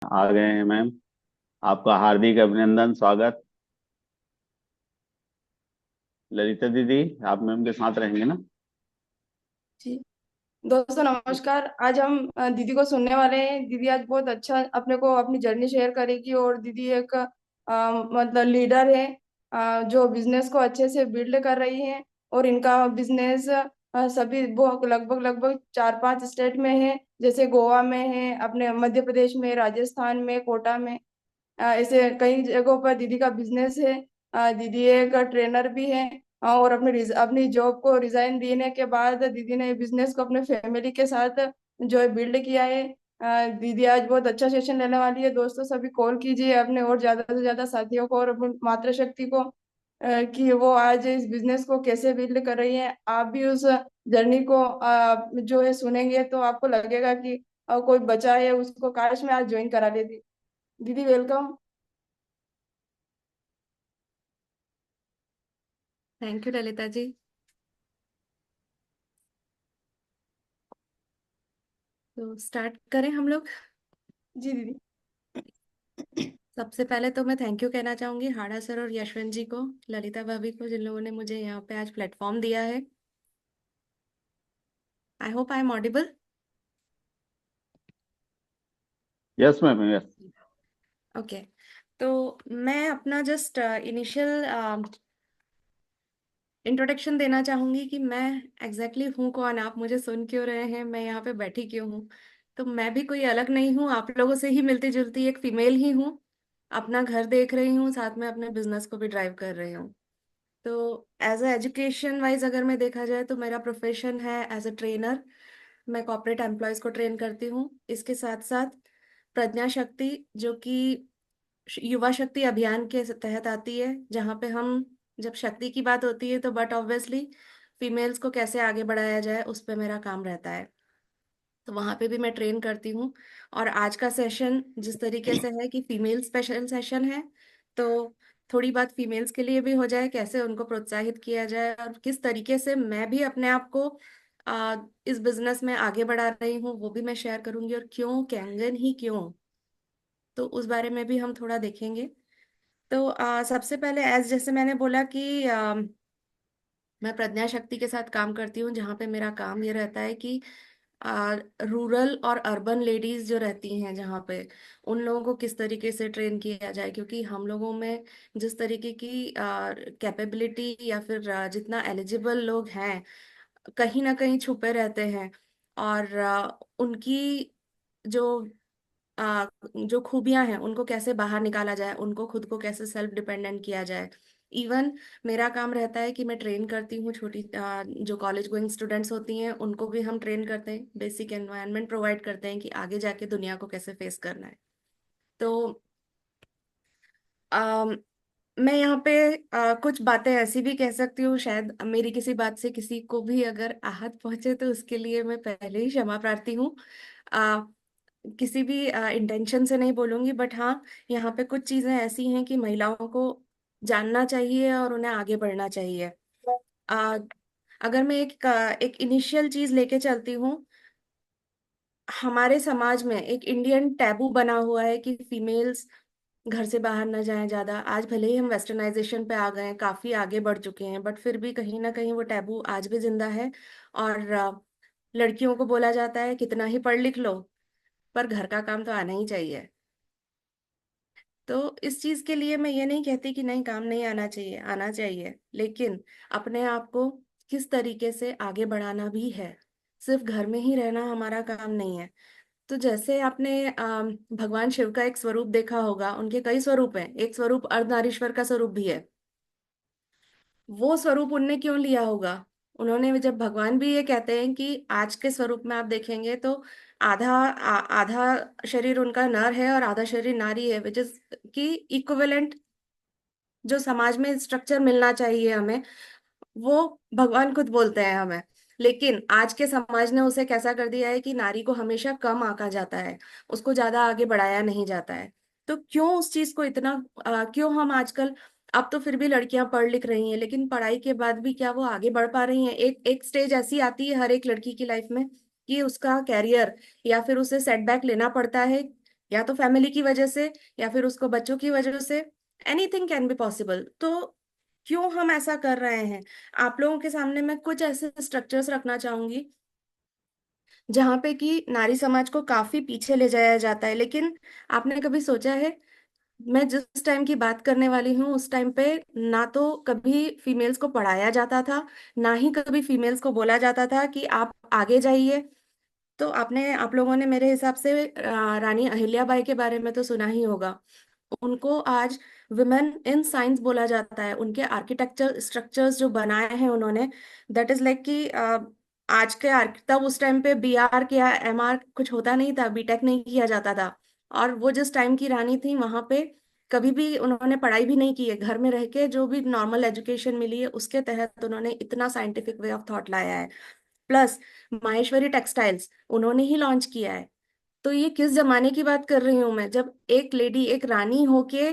आ गए हैं मैम। आपका हार्दिक अभिनंदन, स्वागत। ललिता दीदी, आप मैम के साथ रहेंगे ना? जी। दोस्तों नमस्कार। आज हम दीदी को सुनने वाले हैं। दीदी आज बहुत अच्छा अपने को अपनी जर्नी शेयर करेगी। और दीदी एक मतलब लीडर है, जो बिजनेस को अच्छे से बिल्ड कर रही है। और इनका बिजनेस सभी वो लगभग लगभग 4-5 स्टेट में है। जैसे गोवा में है, अपने मध्य प्रदेश में, राजस्थान में, कोटा में। ऐसे कई जगहों पर दीदी का बिजनेस है। दीदी एक ट्रेनर भी है। और अपनी जॉब को रिजाइन देने के बाद दीदी ने बिजनेस को अपने फैमिली के साथ जो है बिल्ड किया है। दीदी आज बहुत अच्छा सेशन लेने वाली है। दोस्तों सभी कॉल कीजिए अपने और ज्यादा से ज्यादा साथियों को और अपनी मातृशक्ति को, कि वो आज इस बिजनेस को कैसे बिल्ड कर रही है। आप भी उस जर्नी को जो है सुनेंगे तो आपको लगेगा कि कोई बचा है, उसको काश में आज ज्वाइन करा लेती। दीदी welcome. Thank you Lalita ji. तो स्टार्ट करें हम लोग। जी दीदी। सबसे पहले तो मैं थैंक यू कहना चाहूंगी हाड़ा सर और यशवंत जी को, ललिता भाभी को, जिन लोगों ने मुझे यहाँ पे आज प्लेटफॉर्म दिया है। I hope I am audible. Yes ma'am, yes. Okay. तो मैं अपना जस्ट इनिशियल इंट्रोडक्शन देना चाहूंगी कि मैं एग्जैक्टली हूँ कौन, आप मुझे सुन क्यों रहे हैं, मैं यहाँ पे बैठी क्यों हूँ। तो मैं भी कोई अलग नहीं हूँ, आप लोगों से ही मिलती जुलती एक फीमेल ही हूँ। अपना घर देख रही हूँ, साथ में अपने बिजनेस को भी ड्राइव कर रही हूँ। तो एज अ एजुकेशन वाइज अगर मैं देखा जाए तो मेरा प्रोफेशन है एज अ ट्रेनर। मैं कॉर्पोरेट एम्प्लॉयज को ट्रेन करती हूँ। इसके साथ साथ प्रज्ञा शक्ति, जो कि युवा शक्ति अभियान के तहत आती है, जहाँ पे हम, जब शक्ति की बात होती है तो बट ऑब्वियसली फीमेल्स को कैसे आगे बढ़ाया जाए उस पे मेरा काम रहता है। तो वहां पे भी मैं ट्रेन करती हूँ। और आज का सेशन जिस तरीके से है कि फीमेल स्पेशल सेशन है, तो थोड़ी बात फीमेल्स के लिए भी हो जाए, कैसे उनको प्रोत्साहित किया जाए और किस तरीके से मैं भी अपने आप को इस बिजनेस में आगे बढ़ा रही हूँ वो भी मैं शेयर करूंगी, और क्यों, कैंगन ही क्यों, तो उस बारे में भी हम थोड़ा देखेंगे। तो सबसे पहले एज जैसे मैंने बोला कि मैं प्रज्ञा शक्ति के साथ काम करती हूँ, जहाँ पे मेरा काम ये रहता है कि रूरल और अर्बन लेडीज जो रहती हैं जहाँ पे, उन लोगों को किस तरीके से ट्रेन किया जाए, क्योंकि हम लोगों में जिस तरीके की कैपेबिलिटी या फिर जितना एलिजिबल लोग हैं, कहीं ना कहीं छुपे रहते हैं। और उनकी जो जो खूबियां हैं उनको कैसे बाहर निकाला जाए, उनको खुद को कैसे सेल्फ डिपेंडेंट किया जाए। इवन मेरा काम रहता है कि मैं ट्रेन करती हूँ छोटी जो कॉलेज गोइंग स्टूडेंट्स होती हैं, उनको भी हम ट्रेन करते हैं, बेसिक एनवायरनमेंट प्रोवाइड करते हैं कि आगे जाके दुनिया को कैसे फेस करना है। तो अम, मैं यहाँ पे कुछ बातें ऐसी भी कह सकती हूँ, शायद मेरी किसी बात से किसी को भी अगर आहत पहुंचे तो उसके लिए मैं पहले ही क्षमा प्रार्थी हूँ। अ, किसी भी इंटेंशन से नहीं बोलूंगी, बट हाँ, यहाँ पे कुछ चीजें ऐसी हैं कि महिलाओं को जानना चाहिए और उन्हें आगे बढ़ना चाहिए। अ, अगर मैं एक इनिशियल चीज लेके चलती हूँ, हमारे समाज में एक इंडियन टैबू बना हुआ है कि फीमेल्स घर से बाहर ना जाएं ज्यादा। आज भले ही हम वेस्टर्नाइजेशन पे आ गए हैं, काफी आगे बढ़ चुके हैं, बट फिर भी कहीं ना कहीं वो टैबू आज भी जिंदा है। और लड़कियों को बोला जाता है कितना ही पढ़ लिख लो, पर घर का काम तो आना ही चाहिए। तो इस चीज के लिए मैं ये नहीं कहती कि नहीं, काम नहीं आना चाहिए, आना चाहिए, लेकिन अपने आप को किस तरीके से आगे बढ़ाना भी है। सिर्फ घर में ही रहना हमारा काम नहीं है। तो जैसे आपने भगवान शिव का एक स्वरूप देखा होगा, उनके कई स्वरूप हैं, एक स्वरूप अर्धनारीश्वर का स्वरूप भी है। वो स्वरूप उनने क्यों लिया होगा? उन्होंने, जब भगवान भी ये कहते हैं कि आज के स्वरूप में आप देखेंगे तो आधा शरीर उनका नर है और आधा शरीर नारी है, विच इज की इक्विवेलेंट जो समाज में स्ट्रक्चर मिलना चाहिए हमें, वो भगवान खुद बोलते हैं हमें। लेकिन आज के समाज ने उसे कैसा कर दिया है कि नारी को हमेशा कम आंका जाता है, उसको ज्यादा आगे बढ़ाया नहीं जाता है। तो क्यों उस चीज को इतना क्यों हम आजकल, अब तो फिर भी लड़कियां पढ़ लिख रही हैं, लेकिन पढ़ाई के बाद भी क्या वो आगे बढ़ पा रही हैं? एक एक स्टेज ऐसी आती है हर एक लड़की की लाइफ में कि उसका कैरियर या फिर उसे सेटबैक लेना पड़ता है, या तो फैमिली की वजह से या फिर उसको बच्चों की वजह से, एनीथिंग कैन बी पॉसिबल। तो क्यों हम ऐसा कर रहे हैं? आप लोगों के सामने मैं कुछ ऐसे स्ट्रक्चर्स रखना चाहूंगी जहाँ पे कि नारी समाज को काफी पीछे ले जाया जाता है। लेकिन आपने कभी सोचा है, मैं जिस टाइम की बात करने वाली हूँ उस टाइम पे ना तो कभी फीमेल्स को पढ़ाया जाता था, ना ही कभी फीमेल्स को बोला जाता था कि आप आगे जाइए। तो आप लोगों ने मेरे हिसाब से रानी अहिल्याबाई के बारे में तो सुना ही होगा। उनको आज वुमेन इन साइंस बोला जाता है। उनके आर्किटेक्चर स्ट्रक्चर्स जो बनाए हैं उन्होंने, दैट इज लाइक कि आज के तब उस टाइम पे बीआर या एमआर कुछ होता नहीं था, बीटेक नहीं किया जाता था। और वो जिस टाइम की रानी थी वहां पे कभी भी उन्होंने पढ़ाई भी नहीं की है, घर में रह के जो भी नॉर्मल एजुकेशन मिली है उसके तहत उन्होंने इतना साइंटिफिक वे ऑफ थॉट लाया है। प्लस माहेश्वरी टेक्सटाइल्स उन्होंने ही लॉन्च किया है। तो ये किस जमाने की बात कर रही हूं मैं, जब एक लेडी एक रानी होके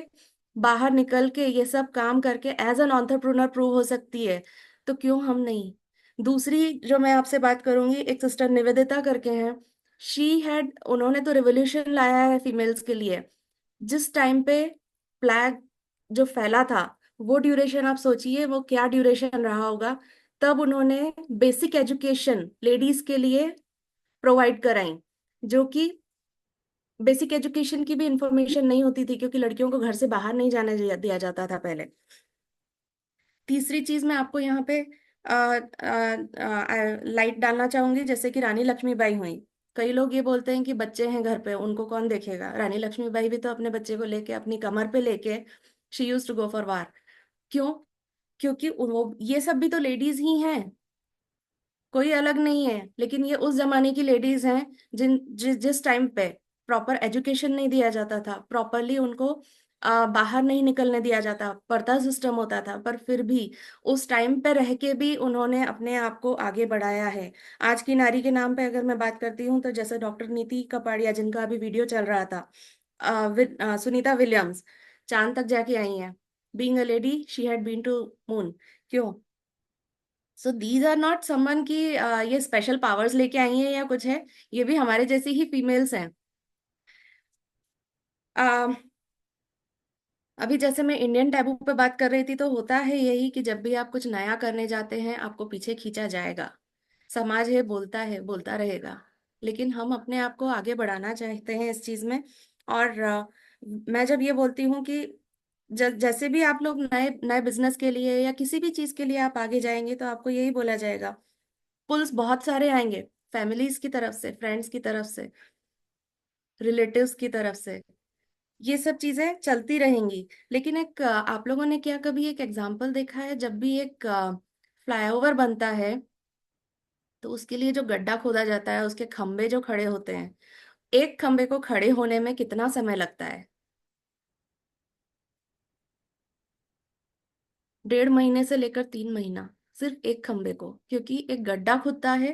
बाहर निकल के ये सब काम करके एज एन एंटरप्रेन्योर प्रूव हो सकती है, तो क्यों हम नहीं? दूसरी जो मैं आपसे बात करूंगी, एक सिस्टर निवेदिता करके हैं। उन्होंने तो रिवोल्यूशन लाया है फीमेल्स के लिए। जिस टाइम पे फ्लैग जो फैला था, वो ड्यूरेशन आप सोचिए वो क्या ड्यूरेशन रहा होगा। तब उन्होंने बेसिक एजुकेशन लेडीज के लिए प्रोवाइड कराई, जो कि बेसिक एजुकेशन की भी इंफॉर्मेशन नहीं होती थी क्योंकि लड़कियों को घर से बाहर नहीं जाने दिया जाता था पहले। तीसरी चीज मैं आपको यहाँ पे लाइट डालना चाहूंगी, जैसे कि रानी लक्ष्मीबाई हुई। कई लोग ये बोलते हैं कि बच्चे हैं घर पे उनको कौन देखेगा। रानी लक्ष्मीबाई भी तो अपने बच्चे को लेके अपनी कमर पे लेके she used to go for war. क्यों? क्योंकि वो ये सब भी तो लेडीज ही हैं, कोई अलग नहीं है। लेकिन ये उस जमाने की लेडीज हैं जिस टाइम पे प्रॉपर एजुकेशन नहीं दिया जाता था, प्रॉपरली उनको बाहर नहीं निकलने दिया जाता, पर्दा सिस्टम होता था, पर फिर भी उस टाइम पे रह के भी उन्होंने अपने आप को आगे बढ़ाया है। आज की नारी के नाम पे अगर मैं बात करती हूँ तो जैसे डॉक्टर नीति कपाड़िया जिनका अभी वीडियो चल रहा था, सुनीता विलियम्स चांद तक जाके आई हैं। Being a lady she had been to moon. क्यों? So these are not someone की ये स्पेशल पावर्स लेके आई हैं या कुछ है, ये भी हमारे जैसी ही फीमेल्स हैं। uh, अभी जैसे मैं इंडियन टैबू पे बात कर रही थी, तो होता है यही कि जब भी आप कुछ नया करने जाते हैं आपको पीछे खींचा जाएगा। समाज है, बोलता है, बोलता रहेगा। लेकिन हम अपने आप को आगे बढ़ाना चाहते हैं इस चीज में। और मैं जब ये बोलती हूँ कि जैसे भी आप लोग नए नए बिजनेस के लिए या किसी भी चीज के लिए आप आगे जाएंगे तो आपको यही बोला जाएगा। पुल्स बहुत सारे आएंगे, फैमिलीज की तरफ से, फ्रेंड्स की तरफ से, रिलेटिव्स की तरफ से, ये सब चीजें चलती रहेंगी। लेकिन एक आप लोगों ने क्या कभी एक एग्जाम्पल देखा है, जब भी एक फ्लाईओवर बनता है तो उसके लिए जो गड्ढा खोदा जाता है, उसके खंभे जो खड़े होते हैं, एक खंभे को खड़े होने में कितना समय लगता है? 1.5 महीने से लेकर 3 महीना, सिर्फ एक खंभे को। क्योंकि एक गड्ढा खुदता है,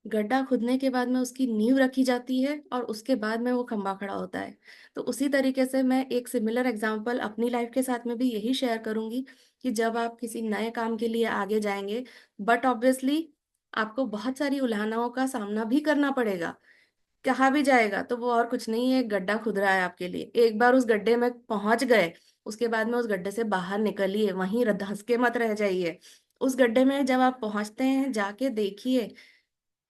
गड्ढा खुदने के बाद में उसकी नींव रखी जाती है और उसके बाद में वो खंभा खड़ा होता है। तो उसी तरीके से मैं एक सिमिलर एग्जांपल अपनी लाइफ के साथ में भी यही शेयर करूंगी कि जब आप किसी नए काम के लिए आगे जाएंगे, बट ऑब्वियसली आपको बहुत सारी उलाहनाओं का सामना भी करना पड़ेगा। कहा भी जाएगा तो वो और कुछ नहीं है, एक गड्ढा खुद रहा है आपके लिए। एक बार उस गड्ढे में पहुंच गए, उसके बाद में उस गड्ढे से बाहर निकलिए, वहीं धंस के मत रह जाइए। उस गड्ढे में जब आप पहुंचते हैं जाके देखिए,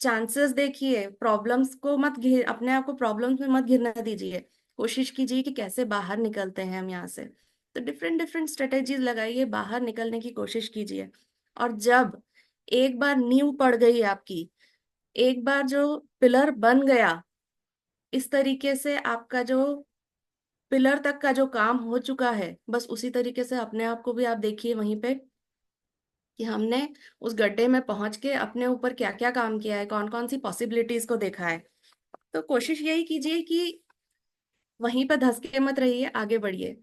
चांसेस देखिए, प्रॉब्लम्स को मत घिर अपने आप को प्रॉब्लम्स में मत घिरने दीजिए। कोशिश कीजिए कि कैसे बाहर निकलते हैं हम यहाँ से। तो डिफरेंट डिफरेंट स्ट्रेटेजीज लगाइए, बाहर निकलने की कोशिश कीजिए। और जब एक बार नींव पड़ गई आपकी, एक बार जो पिलर बन गया, इस तरीके से आपका जो पिलर तक का जो काम हो चुका है, बस उसी तरीके से अपने आप को भी आप देखिए वहीं पे कि हमने उस गड्ढे में पहुंच के अपने ऊपर क्या क्या काम किया है, कौन कौन सी पॉसिबिलिटीज को देखा है। तो कोशिश यही कीजिए कि वहीं पर धंस के मत रहिए, आगे बढ़िए।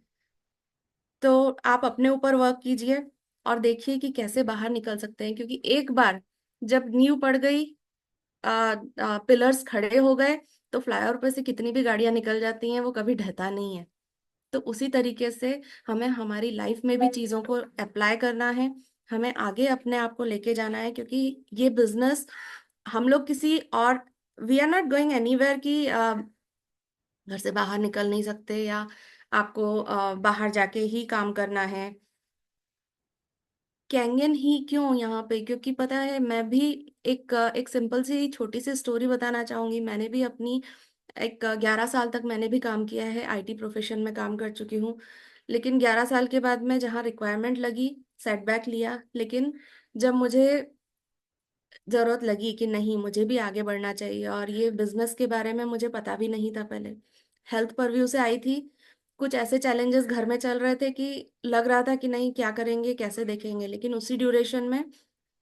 तो आप अपने ऊपर वर्क कीजिए और देखिए कि कैसे बाहर निकल सकते हैं। क्योंकि एक बार जब नींव पड़ गई, पिलर्स खड़े हो गए, तो फ्लाईओवर पर से कितनी भी गाड़ियां निकल जाती हैं वो कभी ढहता नहीं है। तो उसी तरीके से हमें हमारी लाइफ में भी चीजों को अप्लाई करना है, हमें आगे अपने आप को लेके जाना है। क्योंकि ये बिजनेस हम लोग किसी और, we are not going anywhere कि घर से बाहर निकल नहीं सकते, या आपको बाहर जाके ही काम करना है। कैंगन ही क्यों यहाँ पे? क्योंकि पता है, मैं भी एक सिंपल सी छोटी सी स्टोरी बताना चाहूंगी। मैंने भी अपनी 11 साल तक मैंने भी काम किया है, आईटी प्रोफेशन में काम कर चुकी हूँ। लेकिन 11 साल के बाद में जहाँ रिक्वायरमेंट लगी, सेटबैक लिया। लेकिन जब मुझे जरूरत लगी कि नहीं, मुझे भी आगे बढ़ना चाहिए, और ये बिजनेस के बारे में मुझे पता भी नहीं था पहले, हेल्थ परव्यू से आई थी। कुछ ऐसे चैलेंजेस घर में चल रहे थे कि लग रहा था कि नहीं, क्या करेंगे, कैसे देखेंगे। लेकिन उसी ड्यूरेशन में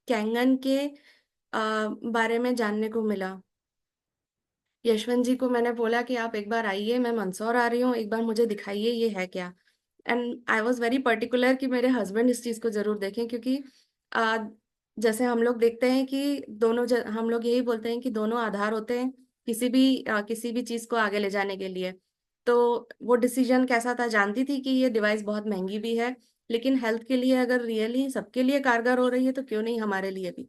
कैंगन के बारे में जानने को मिला। यशवंत जी को मैंने बोला कि आप एक बार आइए, मैं मंदसौर आ रही हूँ, एक बार मुझे दिखाइए ये है क्या। And I was very particular कि मेरे हस्बैंड इस चीज़ को जरूर देखें, क्योंकि आ, जैसे हम लोग देखते हैं कि हम लोग यही बोलते हैं कि दोनों आधार होते हैं किसी भी चीज़ को आगे ले जाने के लिए। तो वो डिसीजन कैसा था, जानती थी कि ये डिवाइस बहुत महंगी भी है, लेकिन हेल्थ के लिए अगर रियली सबके लिए कारगर हो रही है तो क्यों नहीं हमारे लिए भी।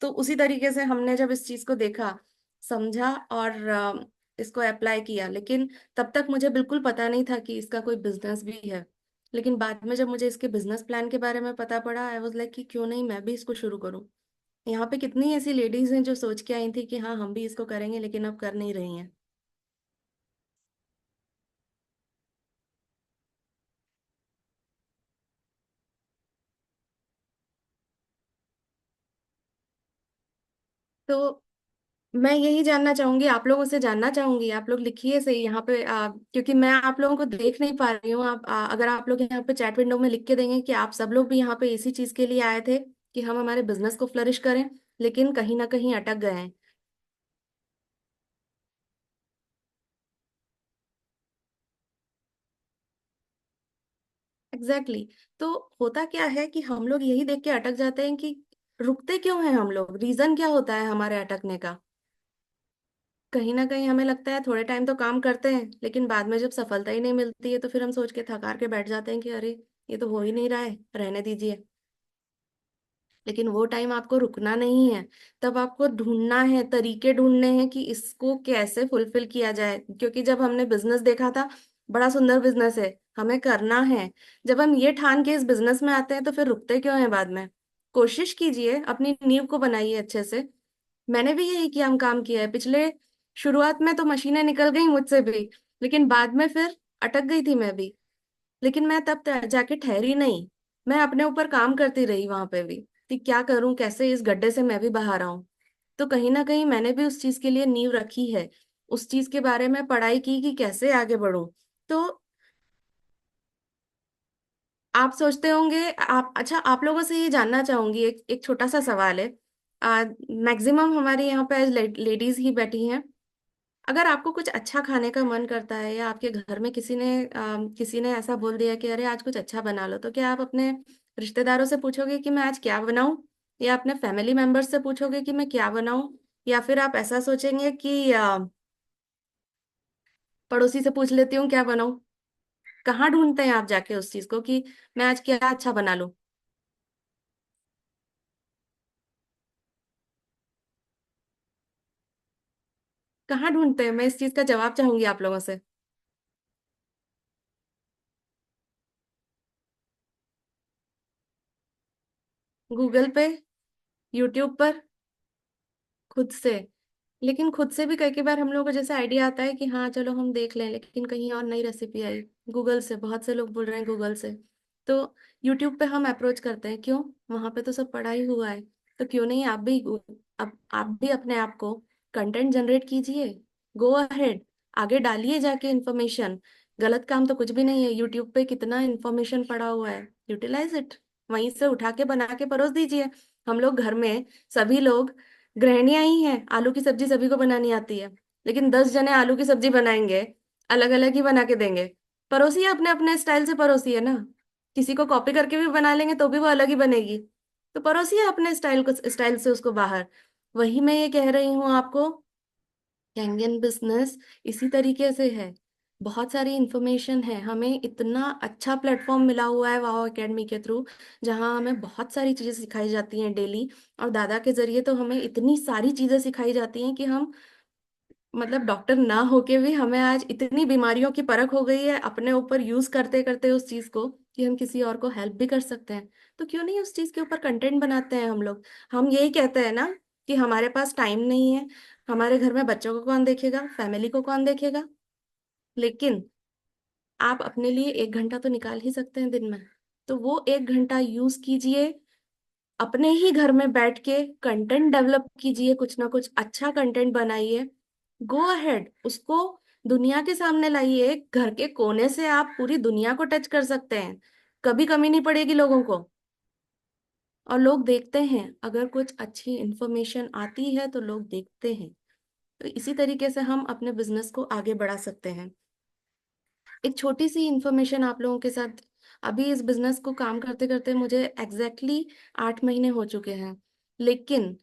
तो उसी तरीके से हमने जब इस चीज को देखा, समझा, और इसको अप्लाई किया। लेकिन तब तक मुझे बिल्कुल पता नहीं था कि इसका कोई बिजनेस भी है। लेकिन बाद में जब मुझे इसके बिजनेस प्लान के बारे में पता पड़ा, आई वाज लाइक कि क्यों नहीं मैं भी इसको शुरू करूं। यहाँ पे कितनी ऐसी लेडीज हैं जो सोच के आई थी कि हाँ हम भी इसको करेंगे, लेकिन अब कर नहीं रही हैं। तो मैं यही जानना चाहूंगी, आप लोगों से जानना चाहूंगी, आप लोग लिखिए सही यहाँ पे, क्योंकि मैं आप लोगों को देख नहीं पा रही हूँ। अगर आप लोग यहाँ पे चैट विंडो में लिख के देंगे कि आप सब लोग भी यहाँ पे इसी चीज के लिए आए थे कि हम हमारे बिजनेस को फ्लरिश करें, लेकिन कहीं ना कहीं अटक गए हैं। Exactly exactly। तो होता क्या है कि हम लोग यही देख के अटक जाते हैं कि रुकते क्यों हैं हम लोग, रीजन क्या होता है हमारे अटकने का। कहीं ना कहीं हमें लगता है थोड़े टाइम तो काम करते हैं, लेकिन बाद में जब सफलता ही नहीं मिलती है तो फिर हम सोच के थकार के बैठ जाते हैं कि अरे ये तो हो ही नहीं रहा है, रहने दीजिए। लेकिन वो टाइम आपको रुकना नहीं है, तब आपको ढूंढना है, तरीके ढूंढने हैं कि इसको कैसे फुलफिल किया जाए। क्योंकि जब हमने बिजनेस देखा था, बड़ा सुंदर बिजनेस है, हमें करना है। जब हम ये ठान के इस बिजनेस में आते हैं तो फिर रुकते क्यों हैं बाद में। कोशिश कीजिए, अपनी नींव को बनाइए अच्छे से। मैंने भी यही किया, हम काम किया है पिछले, शुरुआत में तो मशीनें निकल गई मुझसे भी, लेकिन बाद में फिर अटक गई थी मैं भी। लेकिन मैं तब जाके ठहरी नहीं, मैं अपने ऊपर काम करती रही वहां पे भी कि क्या करूं, कैसे इस गड्ढे से मैं भी बाहर आऊं। तो कहीं ना कहीं मैंने भी उस चीज के लिए नींव रखी है, उस चीज के बारे में पढ़ाई की कि कैसे आगे बढ़ूं। तो आप सोचते होंगे, आप, अच्छा, आप लोगों से ये जानना चाहूंगी, एक छोटा सा सवाल है। मैक्सिमम हमारे यहाँ पे लेडीज ही बैठी हैं। अगर आपको कुछ अच्छा खाने का मन करता है, या आपके घर में किसी ने ऐसा बोल दिया कि अरे आज कुछ अच्छा बना लो, तो क्या आप अपने रिश्तेदारों से पूछोगे कि मैं आज क्या बनाऊं, या अपने फैमिली मेंबर्स से पूछोगे कि मैं क्या बनाऊं, या फिर आप ऐसा सोचेंगे कि पड़ोसी से पूछ लेती हूँ क्या बनाऊं। कहाँ ढूंढते हैं आप जाके उस चीज को कि मैं आज क्या अच्छा बना लूं? कहाँ ढूंढते हैं? मैं इस चीज का जवाब चाहूंगी आप लोगों से। गूगल पे, यूट्यूब पर, खुद से। लेकिन खुद से भी कई कई बार हम लोगों को जैसे आइडिया आता है कि हाँ चलो हम देख लें, लेकिन कहीं और नई रेसिपी आई, गूगल से, बहुत से लोग बोल रहे हैं गूगल से। तो यूट्यूब पे हम अप्रोच करते हैं, क्यों? वहां पे तो सब पढ़ा ही हुआ है। तो क्यों नहीं आप भी अपने आप को कंटेंट जनरेट कीजिए, गो अहेड, आगे डालिए जाके इन्फॉर्मेशन। गलत काम तो कुछ भी नहीं है, यूट्यूब पे कितना इन्फॉर्मेशन पड़ा हुआ है, यूटिलाइज इट। वहीं से उठा के बना के परोस दीजिए। हम लोग घर में सभी लोग गृहिणियां ही हैं, आलू की सब्जी सभी को बनानी आती है, लेकिन 10 जने आलू की सब्जी बनाएंगे, अलग अलग ही बना के देंगे। परोसिए अपने अपने स्टाइल से, परोसिए ना। किसी को कॉपी करके भी बना लेंगे तो भी वो अलग ही बनेगी। तो परोसिए अपने स्टाइल से उसको बाहर। वही मैं ये कह रही हूँ आपको, कैंगन बिजनेस इसी तरीके से है। बहुत सारी इंफॉर्मेशन है, हमें इतना अच्छा प्लेटफॉर्म मिला हुआ है वाओ एकेडमी के थ्रू, जहाँ हमें बहुत सारी चीजें सिखाई जाती हैं डेली। और दादा के जरिए तो हमें इतनी सारी चीजें सिखाई जाती हैं कि हम मतलब डॉक्टर ना होके भी हमें आज इतनी बीमारियों की परख हो गई है अपने ऊपर यूज करते करते उस चीज को, कि हम किसी और को हेल्प भी कर सकते हैं। तो क्यों नहीं उस चीज के ऊपर कंटेंट बनाते हैं हम लोग। हम यही कहते हैं ना कि हमारे पास टाइम नहीं है, हमारे घर में बच्चों को कौन देखेगा, फैमिली को कौन देखेगा, लेकिन आप अपने लिए 1 घंटा तो निकाल ही सकते हैं दिन में। तो वो 1 घंटा यूज कीजिए, अपने ही घर में बैठ के कंटेंट डेवलप कीजिए, कुछ ना कुछ अच्छा कंटेंट बनाइए। गो अहेड, उसको दुनिया के सामने लाइए। घर के कोने से आप पूरी दुनिया को टच कर सकते हैं, कभी कमी नहीं पड़ेगी लोगों को। और लोग देखते हैं, अगर कुछ अच्छी इंफॉर्मेशन आती है तो लोग देखते हैं। तो इसी तरीके से हम अपने बिजनेस को आगे बढ़ा सकते हैं। एक छोटी सी इंफॉर्मेशन आप लोगों के साथ, अभी इस बिजनेस को काम करते करते मुझे एग्जैक्टली 8 महीने हो चुके हैं, लेकिन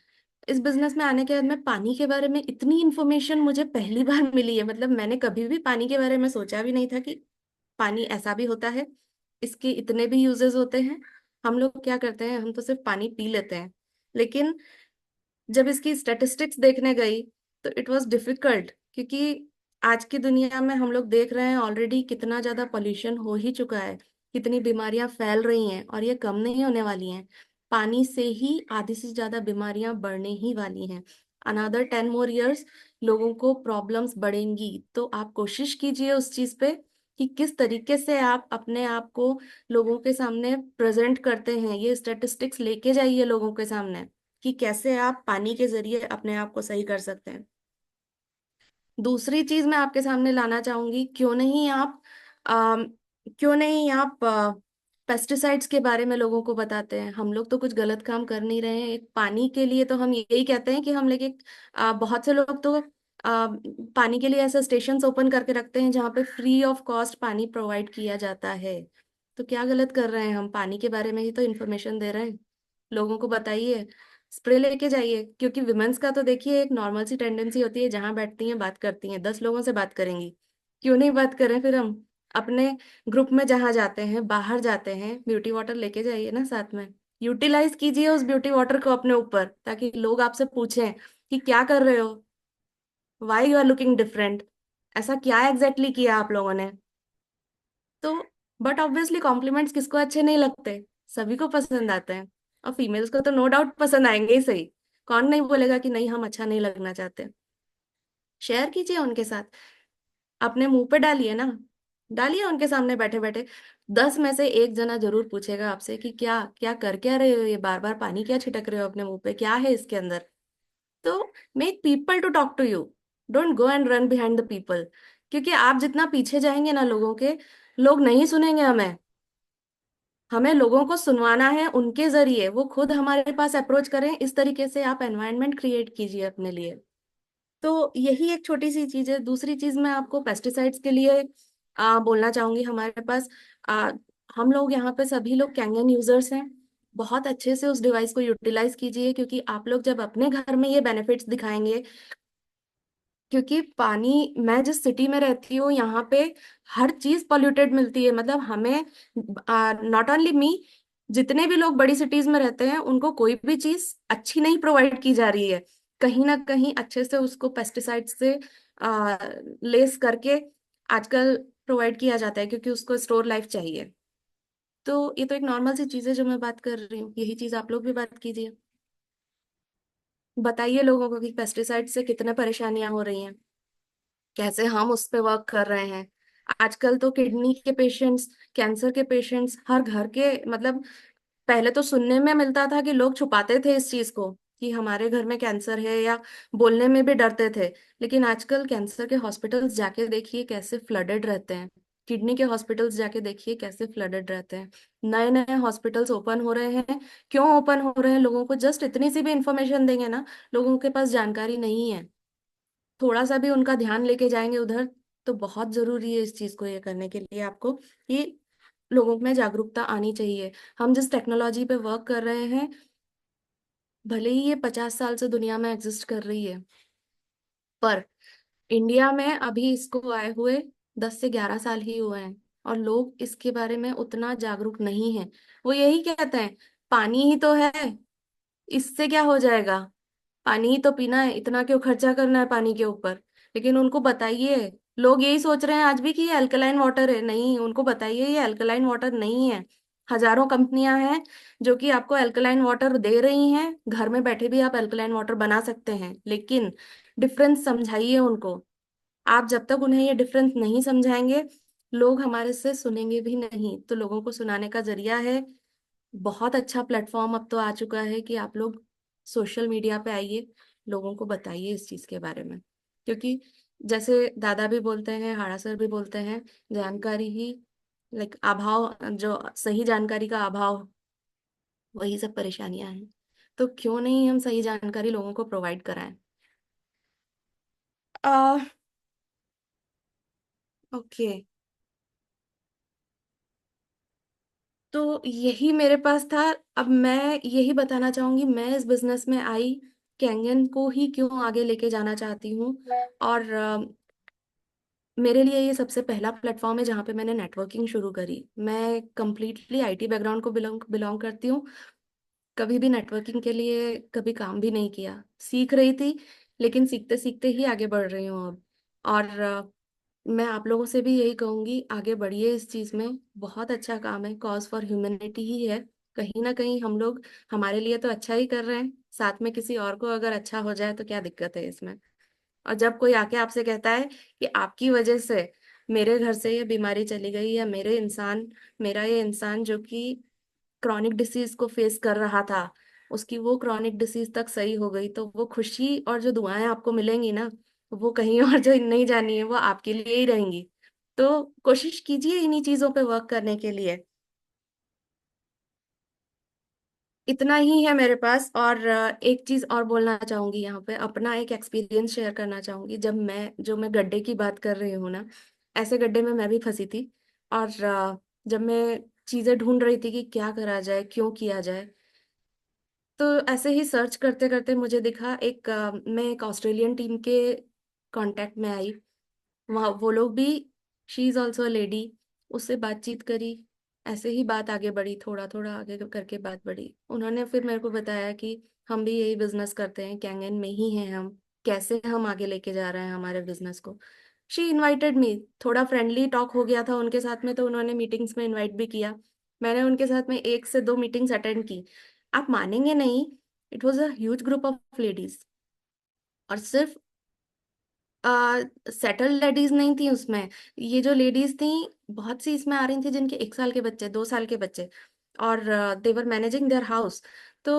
इस बिजनेस में आने के बाद में पानी के बारे में इतनी इन्फॉर्मेशन मुझे पहली बार मिली है। मतलब मैंने कभी भी पानी के बारे में सोचा भी नहीं था कि पानी ऐसा भी होता है, इसके इतने भी यूजेस होते हैं। हम लोग क्या करते हैं, हम तो सिर्फ पानी पी लेते हैं। लेकिन जब इसकी स्टैटिस्टिक्स देखने गई तो इट वाज डिफिकल्ट, क्योंकि आज की दुनिया में हम लोग देख रहे हैं ऑलरेडी कितना ज्यादा पोल्यूशन हो ही चुका है, कितनी बीमारियां फैल रही हैं और ये कम नहीं होने वाली हैं। पानी से ही आधी से ज्यादा बीमारियां बढ़ने ही वाली हैं। अनदर 10 more years लोगों को प्रॉब्लम्स बढ़ेंगी। तो आप कोशिश कीजिए उस चीज पे कि किस तरीके से आप अपने आप को लोगों के सामने प्रेजेंट करते हैं। ये स्टैटिस्टिक्स लेके जाइए लोगों के सामने कि कैसे आप पानी के जरिए अपने आप को सही कर सकते हैं। दूसरी चीज मैं आपके सामने लाना चाहूंगी, अम, क्यों नहीं आप पेस्टिसाइड्स के बारे में लोगों को बताते हैं। हम लोग तो कुछ गलत काम कर नहीं रहे हैं। एक पानी के लिए तो हम यही कहते हैं कि हम लेके बहुत से लोग तो पानी के लिए ऐसे स्टेशंस ओपन करके रखते हैं जहाँ पे फ्री ऑफ कॉस्ट पानी प्रोवाइड किया जाता है। तो क्या गलत कर रहे हैं हम, पानी के बारे में ही तो इन्फॉर्मेशन दे रहे हैं। लोगों को बताइए, स्प्रे लेके जाइए। क्योंकि विमेंस का तो देखिए एक नॉर्मल सी टेंडेंसी होती है, जहां बैठती हैं बात करती हैं, 10 लोगों से बात करेंगी। क्यों नहीं बात करें फिर हम अपने ग्रुप में, जहां जाते हैं बाहर जाते हैं, ब्यूटी वाटर लेके जाइए ना साथ में। यूटिलाइज कीजिए उस ब्यूटी वाटर को अपने ऊपर, ताकि लोग आपसे पूछें कि क्या कर रहे हो, why you are looking different, ऐसा क्या एग्जैक्टली किया आप लोगों ने। तो बट ऑब्वियसली कॉम्प्लीमेंट्स किसको अच्छे नहीं लगते, सभी को पसंद आते हैं। और फीमेल्स को तो नो डाउट पसंद आएंगे ही सही। कौन नहीं बोलेगा कि नहीं हम अच्छा नहीं लगना चाहते। शेयर कीजिए उनके साथ, अपने मुंह पे डालिए ना, डालिए उनके सामने बैठे बैठे। 10 में से 1 जना जरूर पूछेगा आपसे कि क्या क्या कर क्या रहे हो, ये बार बार पानी क्या छिटक रहे हो अपने मुंह पे, क्या है इसके अंदर। तो make people to talk to you, don't go and run behind the people. क्योंकि आप जितना पीछे जाएंगे ना लोगों के, लोग नहीं सुनेंगे हमें। हमें लोगों को सुनवाना है उनके जरिए, वो खुद हमारे पास अप्रोच करें। इस तरीके से आप एनवायरनमेंट क्रिएट कीजिए अपने लिए। तो यही एक छोटी सी चीज है। दूसरी चीज मैं आपको पेस्टिसाइड्स के लिए बोलना चाहूंगी। हमारे पास आ, हम लोग यहाँ पे सभी लोग कैंगन यूजर्स हैं। बहुत अच्छे से उस डिवाइस को यूटिलाइज कीजिए, क्योंकि आप लोग जब अपने घर में ये बेनिफिट्स दिखाएंगे, क्योंकि पानी, मैं जिस सिटी में रहती हूँ यहाँ पे हर चीज पॉल्यूटेड मिलती है। मतलब हमें, नॉट ओनली मी, जितने भी लोग बड़ी सिटीज में रहते हैं उनको कोई भी चीज अच्छी नहीं प्रोवाइड की जा रही है। कहीं ना कहीं अच्छे से उसको पेस्टिसाइड से लेस करके आजकल प्रोवाइड किया जाता है, क्योंकि उसको स्टोर लाइफ चाहिए। तो ये तो एक नॉर्मल सी चीज है जो मैं बात कर रही हूँ, यही चीज आप लोग भी बात कीजिए। बताइए लोगों को कि पेस्टिसाइड से कितने परेशानियां हो रही हैं, कैसे हम उस पे वर्क कर रहे हैं। आजकल तो किडनी के पेशेंट्स, कैंसर के पेशेंट्स हर घर के, मतलब पहले तो सुनने में मिलता था कि लोग छुपाते थे इस चीज को कि हमारे घर में कैंसर है, या बोलने में भी डरते थे। लेकिन आजकल कैंसर के हॉस्पिटल्स जाके देखिए कैसे फ्लडेड रहते हैं, किडनी के हॉस्पिटल्स जाके देखिए कैसे फ्लडेड रहते हैं। नए नए हॉस्पिटल्स ओपन हो रहे हैं। क्यों ओपन हो रहे हैं, लोगों को जस्ट इतनी सी भी इंफॉर्मेशन देंगे ना, लोगों के पास जानकारी नहीं है, थोड़ा सा भी उनका ध्यान लेके जाएंगे उधर, तो बहुत जरूरी है इस चीज को ये करने के लिए आपको, ये लोगों में जागरूकता आनी चाहिए। हम जिस टेक्नोलॉजी पे वर्क कर रहे हैं, भले ही ये 50 साल से दुनिया में एग्जिस्ट कर रही है, पर इंडिया में अभी इसको आए हुए 10 से 11 साल ही हुए हैं। और लोग इसके बारे में उतना जागरूक नहीं है। वो यही कहते हैं पानी ही तो है, इससे क्या हो जाएगा, पानी ही तो पीना है, इतना क्यों खर्चा करना है पानी के ऊपर। लेकिन उनको बताइए, लोग यही सोच रहे हैं आज भी कि ये अल्कलाइन वाटर है। नहीं, उनको बताइए ये अल्कलाइन वाटर नहीं है। हजारों कंपनियां हैं जो कि आपको अल्कलाइन वाटर दे रही हैं, घर में बैठे भी आप अल्कलाइन वाटर बना सकते हैं, लेकिन डिफरेंस समझाइए उनको। आप जब तक उन्हें ये डिफरेंस नहीं समझाएंगे, लोग हमारे से सुनेंगे भी नहीं। तो लोगों को सुनाने का जरिया है, बहुत अच्छा प्लेटफॉर्म अब तो आ चुका है कि आप लोग सोशल मीडिया पे आइए, लोगों को बताइए इस चीज के बारे में। क्योंकि जैसे दादा भी बोलते हैं, हाड़ा सर भी बोलते हैं, जानकारी ही लाइक अभाव, जो सही जानकारी का अभाव, वही सब परेशानियां हैं। तो क्यों नहीं हम सही जानकारी लोगों को प्रोवाइड कराएं। आ ओके, तो यही मेरे पास था। अब मैं यही बताना चाहूंगी, मैं इस बिजनेस में आई कैंगन को ही क्यों आगे लेके जाना चाहती हूँ। और मेरे लिए ये सबसे पहला प्लेटफॉर्म है जहाँ पे मैंने नेटवर्किंग शुरू करी। मैं कंप्लीटली आईटी बैकग्राउंड को बिलोंग बिलोंग करती हूँ। कभी भी नेटवर्किंग के लिए कभी काम भी नहीं किया, सीख रही थी, लेकिन सीखते सीखते ही आगे बढ़ रही हूँ अब। और मैं आप लोगों से भी यही कहूंगी, आगे बढ़िए इस चीज में। बहुत अच्छा काम है, कॉज फॉर ह्यूमैनिटी ही है। कहीं ना कहीं हम लोग हमारे लिए तो अच्छा ही कर रहे हैं, साथ में किसी और को अगर अच्छा हो जाए तो क्या दिक्कत है इसमें। और जब कोई आके आपसे कहता है कि आपकी वजह से मेरे घर से ये बीमारी चली गई, या मेरा ये इंसान जो कि क्रॉनिक डिसीज को फेस कर रहा था, उसकी वो क्रॉनिक डिसीज तक सही हो गई, तो वो खुशी और जो दुआएं आपको मिलेंगी ना, वो कहीं और जो नहीं जानी है, वो आपके लिए ही रहेंगी। तो कोशिश कीजिए इन्हीं चीजों पे वर्क करने के लिए। इतना ही है मेरे पास। और एक चीज और बोलना चाहूंगी, यहाँ पे अपना एक एक्सपीरियंस शेयर करना चाहूंगी। जब मैं गड्ढे की बात कर रही हूँ ना, ऐसे गड्ढे में मैं भी फंसी थी। और जब मैं चीजें ढूंढ रही थी कि क्या करा जाए, क्यों किया जाए, तो ऐसे ही सर्च करते करते मुझे दिखा मैं एक ऑस्ट्रेलियन टीम के कांटेक्ट में आई। वहाँ वो लोग भी, शी इज ऑल्सो लेडी, उससे बातचीत करी। ऐसे ही बात आगे बढ़ी, थोड़ा थोड़ा आगे करके बात बढ़ी। उन्होंने फिर मेरे को बताया कि हम भी यही बिजनेस करते हैं, कैंगन में ही हैं हम, कैसे हम आगे लेके जा रहे हैं हमारे बिजनेस को। शी इनवाइटेड मी, थोड़ा फ्रेंडली टॉक हो गया था उनके साथ में, तो उन्होंने मीटिंग्स में इनवाइट भी किया। मैंने उनके साथ में 1 से 2 मीटिंग्स अटेंड की। आप मानेंगे नहीं, it was a huge group of ladies. और सिर्फ सेटल्ड लेडीज नहीं थी उसमें। ये जो लेडीज थी, बहुत सी इसमें आ रही थी जिनके 1 साल के बच्चे, 2 साल के बच्चे, और देवर मैनेजिंग देयर हाउस। तो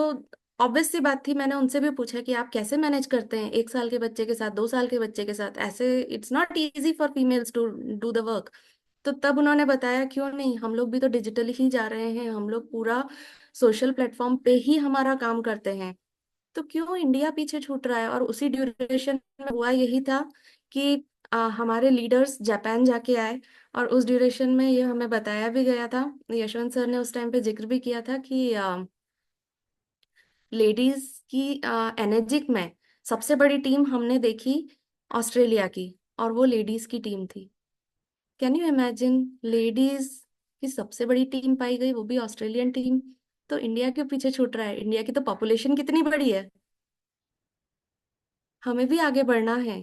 ऑब्वियस सी बात थी, मैंने उनसे भी पूछा कि आप कैसे मैनेज करते हैं 1 साल के बच्चे के साथ, 2 साल के बच्चे के साथ, ऐसे it's not easy for females to do the work. तो तब उन्होंने बताया क्यों नहीं, हम लोग भी तो डिजिटली ही जा रहे हैं, हम लोग पूरा सोशल प्लेटफॉर्म पे ही हमारा काम करते हैं, तो क्यों इंडिया पीछे छूट रहा है। और उसी ड्यूरेशन में हुआ यही था कि हमारे लीडर्स जापान जाके आए। और उस ड्यूरेशन में ये हमें बताया भी गया था, यशवंत सर ने उस टाइम पे जिक्र भी किया था कि लेडीज की एनर्जिक में सबसे बड़ी टीम हमने देखी ऑस्ट्रेलिया की, और वो लेडीज की टीम थी। कैन यू इमेजिन, लेडीज की सबसे बड़ी टीम पाई गई, वो भी ऑस्ट्रेलियन टीम। तो इंडिया क्यों पीछे छूट रहा है, इंडिया की तो पॉपुलेशन कितनी बड़ी है, हमें भी आगे बढ़ना है।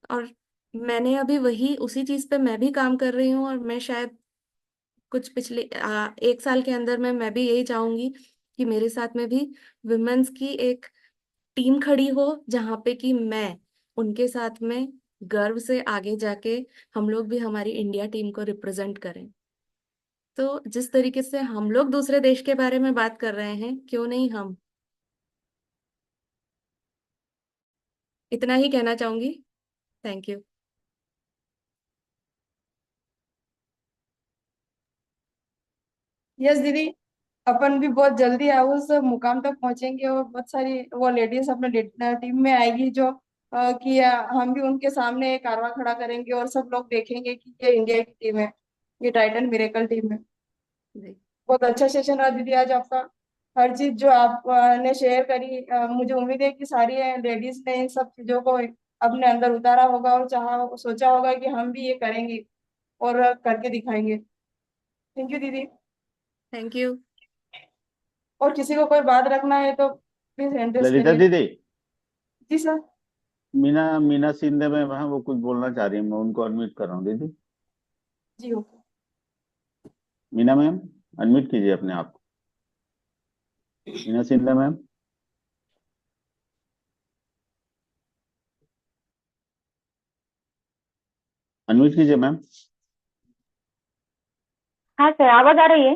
और मैंने अभी वही उसी चीज पे मैं भी काम कर रही हूँ, और मैं शायद कुछ पिछले 1 साल के अंदर में मैं भी यही चाहूंगी कि मेरे साथ में भी विमेन्स की एक टीम खड़ी हो, जहाँ पे कि मैं उनके साथ में गर्व से आगे जाके हम लोग भी हमारी इंडिया टीम को रिप्रेजेंट करें। तो जिस तरीके से हम लोग दूसरे देश के बारे में बात कर रहे हैं, क्यों नहीं हम। इतना ही कहना चाहूंगी। Thank you. यस दीदी, अपन भी बहुत जल्दी उस मुकाम तक पहुंचेंगे और बहुत सारी वो लेडीज अपने टीम में आएगी जो कि हम भी उनके सामने एक कारवा खड़ा करेंगे और सब लोग देखेंगे कि ये इंडिया की टीम है, ये टाइटन मिरेकल टीम है। जी, बहुत अच्छा सेशन रहा दीदी आज आपका। हर चीज जो आप ने शेयर करी, मुझे उम्मीद है कि सारी लेडीज ने इन सब चीजों को अपने अंदर उतारा होगा और चाहा सोचा होगा कि हम भी ये करेंगे और करके दिखाएंगे। थैंक यू दीदी। Thank you. और किसी को कोई बात रखना है तो प्लीज एड्रेस ललिता करिए। दीदी, जी सर। मीना मीना सिंधे में है, वो कुछ बोलना चाह रही है, मैं उनको अनम्यूट कर रहा हूँ दीदी। जी ओके। मीना मैम, अनम्यूट कीजिए अपने आप को। मीना सिंधे मैम, अनम्यूट कीजिए मैम। हाँ सर, आवाज आ रही है।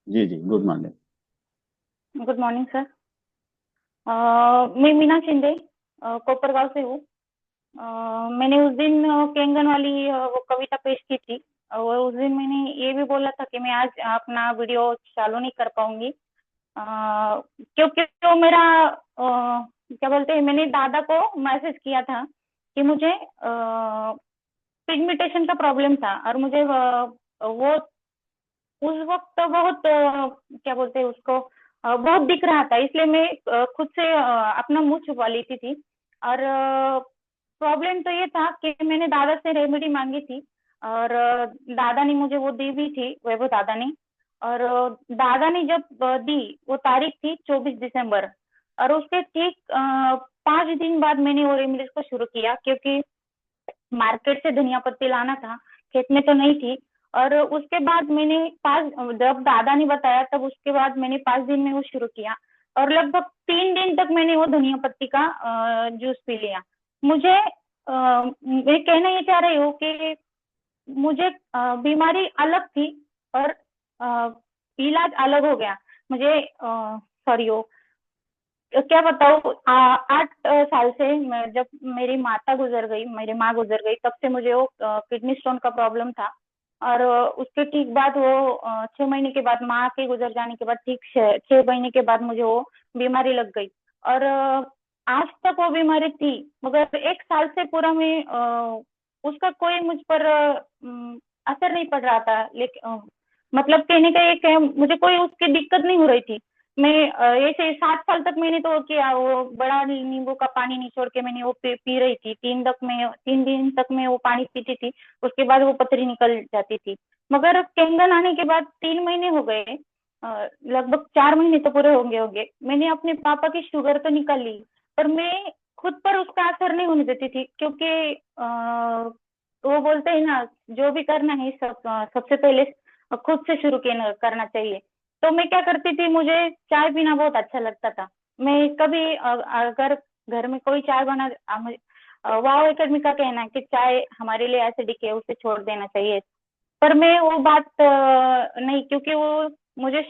जी जी, good morning. Good morning sir. मैं मीना शिंदे कोपरगांव से हूँ। मैंने उस दिन केंगन वाली वो कविता पेश की थी, और उस दिन मैंने ये भी बोला था कि मैं आज अपना वीडियो चालू नहीं कर पाऊंगी, क्योंकि वो मेरा क्या बोलते हैं, मैंने दादा को मैसेज किया था कि मुझे पिगमेंटेशन का प्रॉब्लम था, और मुझे वो उस वक्त बहुत क्या बोलते हैं उसको, बहुत दिख रहा था, इसलिए मैं खुद से अपना मुंह छुपा लेती थी। और प्रॉब्लम तो ये था कि मैंने दादा से रेमेडी मांगी थी, और दादा ने मुझे वो दी भी थी, वैभव दादा ने। और दादा ने जब दी, वो तारीख थी 24 दिसंबर, और उसके ठीक 5 दिन बाद मैंने वो रेमेडीज को शुरू किया, क्योंकि मार्केट से धनिया पत्ती लाना था, खेत में तो नहीं थी। और उसके बाद मैंने पाँच, जब दादा ने बताया तब उसके बाद मैंने 5 दिन में वो शुरू किया, और लगभग 3 दिन तक मैंने वो धनिया पत्ती का जूस पी लिया। मुझे मैं कहना ये चाह रही हूँ कि मुझे बीमारी अलग थी, और इलाज अलग हो गया। मुझे सॉरी हो, क्या बताऊँ, 8 साल से जब मेरी माता गुजर गई, मेरी माँ गुजर गई, तब से मुझे वो किडनी स्टोन का प्रॉब्लम था। और उसके ठीक बाद वो 6 महीने के बाद, माँ के गुजर जाने के बाद, ठीक 6 महीने के बाद मुझे वो बीमारी लग गई। और आज तक वो बीमारी थी, मगर 1 साल से पूरा मैं उसका कोई मुझ पर असर नहीं पड़ रहा था। लेकिन मतलब कहने का ये कि मुझे कोई उसकी दिक्कत नहीं हो रही थी। मैं ऐसे 7 साल तक मैंने तो किया, वो बड़ा नींबू का पानी निचोड़ के मैंने वो पी रही थी। 3 दिन तक मैं वो पानी पीती थी, उसके बाद वो पथरी निकल जाती थी। मगर केंगन आने के बाद 3 महीने हो गए, लगभग 4 महीने तो पूरे होंगे मैंने अपने पापा की शुगर तो निकाल ली, पर मैं खुद पर उसका असर नहीं होने देती थी, क्योंकि वो बोलते हैं ना, जो भी करना है सबसे पहले खुद से शुरू करना चाहिए। तो मैं क्या करती थी, मुझे चाय पीना बहुत अच्छा लगता था। मैं कभी अगर घर में कोई चाय बना, वाव एकेडमी का कहना है कि चाय हमारे लिए एसिडिक है, उसे छोड़ देना चाहिए। पर मैं वो बात नहीं, क्योंकि वो मुझे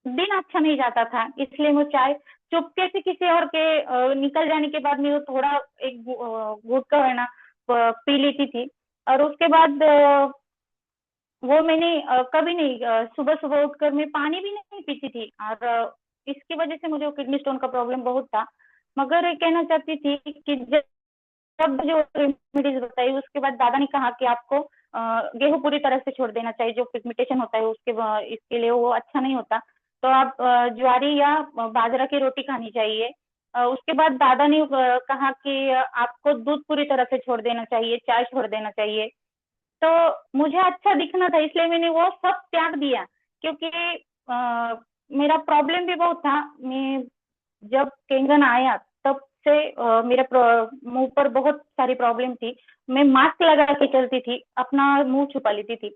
दिन अच्छा नहीं जाता था, इसलिए वो चाय चुपके से किसी और के निकल जाने के बाद में वो थोड़ा एक घूट का है ना पी लेती थी। और उसके बाद वो मैंने कभी नहीं, सुबह सुबह उठकर मैं पानी भी नहीं पीती थी, और इसकी वजह से मुझे किडनी स्टोन का प्रॉब्लम बहुत था। मगर ये कहना चाहती थी कि जब जो रेमेडीज बताई, उसके बाद दादा ने कहा कि आपको गेहूं पूरी तरह से छोड़ देना चाहिए, जो पिगमेंटेशन होता है इसके लिए वो अच्छा नहीं होता। तो आप ज्वारी या बाजरा की रोटी खानी चाहिए। उसके बाद दादा ने कहा कि आपको दूध पूरी तरह से छोड़ देना चाहिए, चाय छोड़ देना चाहिए। तो मुझे अच्छा दिखना था, इसलिए मैंने वो सब त्याग दिया, क्योंकि मेरा प्रॉब्लम भी बहुत था। मैं जब केंगन आया तब से मेरे मुंह पर बहुत सारी प्रॉब्लम थी। मैं मास्क लगा के चलती थी, अपना मुंह छुपा लेती थी।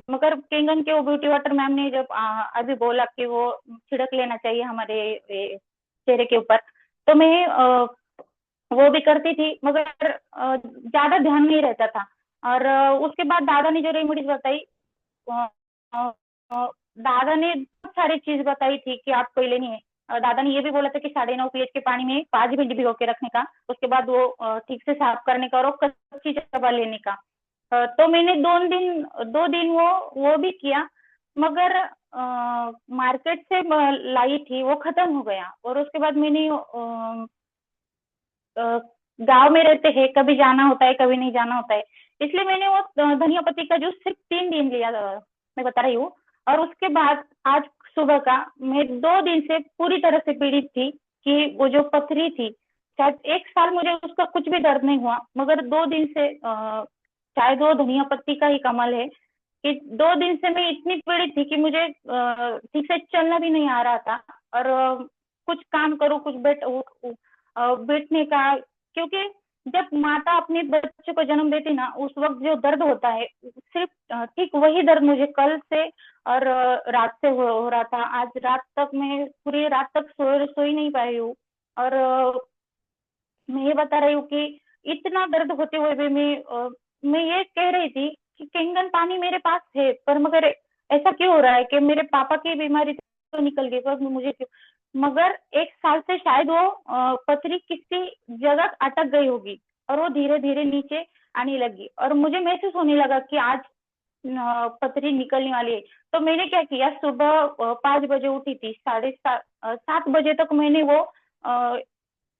मगर केंगन के वो ब्यूटी वाटर मैम ने जब अभी बोला कि वो छिड़क लेना चाहिए हमारे चेहरे के ऊपर, तो मैं वो भी करती थी, मगर ज्यादा ध्यान नहीं रहता था। और उसके बाद दादा ने जो रेमेडीज बताई, अ, अ, अ, दादा ने बहुत सारी चीज बताई थी कि आपको ये लेनी है। दादा ने ये भी बोला था कि 9.5 पीएच के पानी में 5 घंटे भिगो के रखने का, उसके बाद वो ठीक से साफ करने का, और वो कच्ची चबा लेने का। तो मैंने 2 दिन वो भी किया, मगर मार्केट से लाई थी, वो खत्म हो गया। और उसके बाद मैंने गांव में रहते हैं, कभी जाना होता है कभी नहीं जाना होता है, इसलिए मैंने वो धनिया पत्ती का जूस सिर्फ 3 दिन लिया, मैं बता रही हूँ। और उसके बाद आज सुबह का मैं 2 दिन से पूरी तरह से पीड़ित थी, कि वो जो पथरी थी, शायद 1 साल मुझे उसका कुछ भी दर्द नहीं हुआ, मगर 2 दिन से शायद वो धनिया पत्ती का ही कमाल है कि 2 दिन से मैं इतनी पीड़ित थी कि मुझे ठीक से चलना भी नहीं आ रहा था। और कुछ काम करूँ, कुछ बैठने का क्योंकि जब माता अपने बच्चे को जन्म देती ना, उस वक्त जो दर्द होता है, सिर्फ ठीक वही दर्द मुझे कल से और रात से हो रहा था। आज रात तक मैं पूरी रात तक सो ही नहीं पाई हूँ। और मैं ये बता रही हूँ कि इतना दर्द होते हुए भी मैं ये कह रही थी कि कंगन पानी मेरे पास है, पर मगर ऐसा क्यों हो रहा है कि मेरे पापा की बीमारी तो निकल गई, पर मुझे क्यों? मगर 1 साल से शायद वो पथरी किसी जगह अटक गई होगी और वो धीरे धीरे नीचे आने लगी, और मुझे महसूस होने लगा कि आज पथरी निकलने वाली है। तो मैंने क्या किया, सुबह 5 बजे उठी थी, 7:30 बजे तक मैंने वो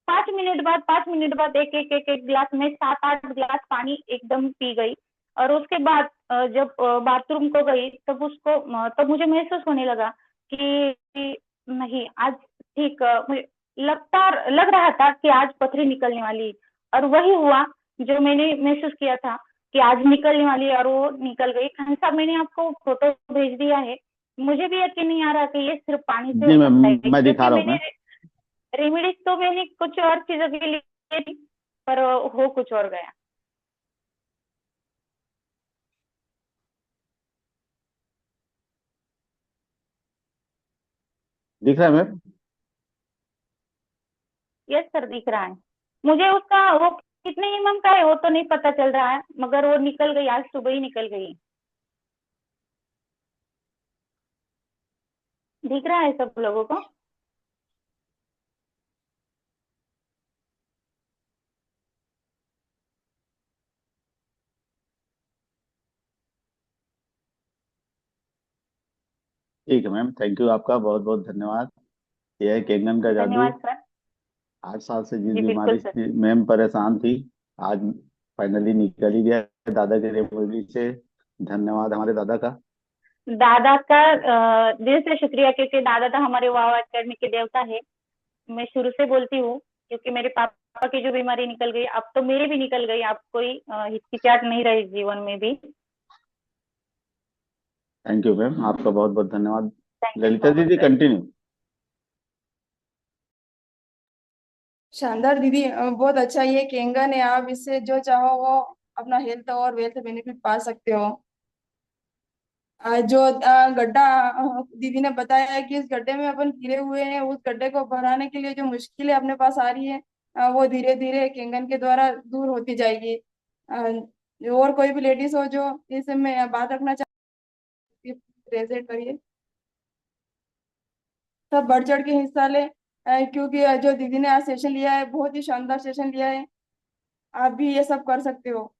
5 मिनट बाद एक एक एक एक गिलास में 7-8 गिलास पानी एकदम पी गई। और उसके बाद जब बाथरूम को गई, तब मुझे महसूस होने लगा कि नहीं, आज ठीक मुझे लग रहा था कि आज पथरी निकलने वाली है। और वही हुआ जो मैंने महसूस किया था कि आज निकलने वाली है, और वो निकल गई। खान साहब, मैंने आपको फोटो भेज दिया है। मुझे भी यकीन नहीं आ रहा कि ये सिर्फ पानी से जी हो मैम, सकता है, मैं दिखा क्योंकि रहा हूँ मैंने मैम। रेमेडीज तो मैंने कुछ और चीजों के लिए थी, पर हो कुछ और गया। दिख रहा है मैम? यस सर, दिख रहा है मुझे। उसका वो कितने एमएम का है वो तो नहीं पता चल रहा है, मगर वो निकल गई, आज सुबह ही निकल गई। दिख रहा है सब लोगों को? ठीक है मैम, थैंक यू, आपका बहुत बहुत धन्यवाद। यह है केंगन का जादू। धन्यवाद सर। 8 साल से जिस जी बिल्कुल बीमारी सर। से मैम परेशान थी, आज फाइनली निकल ही गया दादा के रेमेडी से। धन्यवाद हमारे दादा का। दादा का दिल से शुक्रिया, क्योंकि दादा तो हमारे वाह अकेडमी के देवता है। मैं शुरू से बोलती हूँ, क्योंकि मेरे पापा की जो बीमारी निकल गई, अब तो मेरी भी निकल गई। अब कोई हिचकिचाहट नहीं रही जीवन में भी। थैंक यू मैम, आपका बहुत बहुत धन्यवाद। Thank you Lalita so much दीदी सर। कंटिन्यू। शानदार दीदी, बहुत अच्छा ये केंगन है। आप इससे जो चाहो वो अपना हेल्थ और वेल्थ बेनिफिट पा सकते हो। जो गड्ढा दीदी ने बताया है कि इस गड्ढे में अपन गिरे हुए हैं, उस गड्ढे को भराने के लिए जो मुश्किलें अपने पास आ रही है, वो धीरे धीरे केंगन के द्वारा दूर होती जाएगी। और कोई भी लेडीज हो जो इसमें बात रखना चाहती है, प्रेजेंट करिए। सब बढ़ चढ़ के हिस्सा ले, क्योंकि जो दीदी ने आज सेशन लिया है बहुत ही शानदार सेशन लिया है। आप भी ये सब कर सकते हो।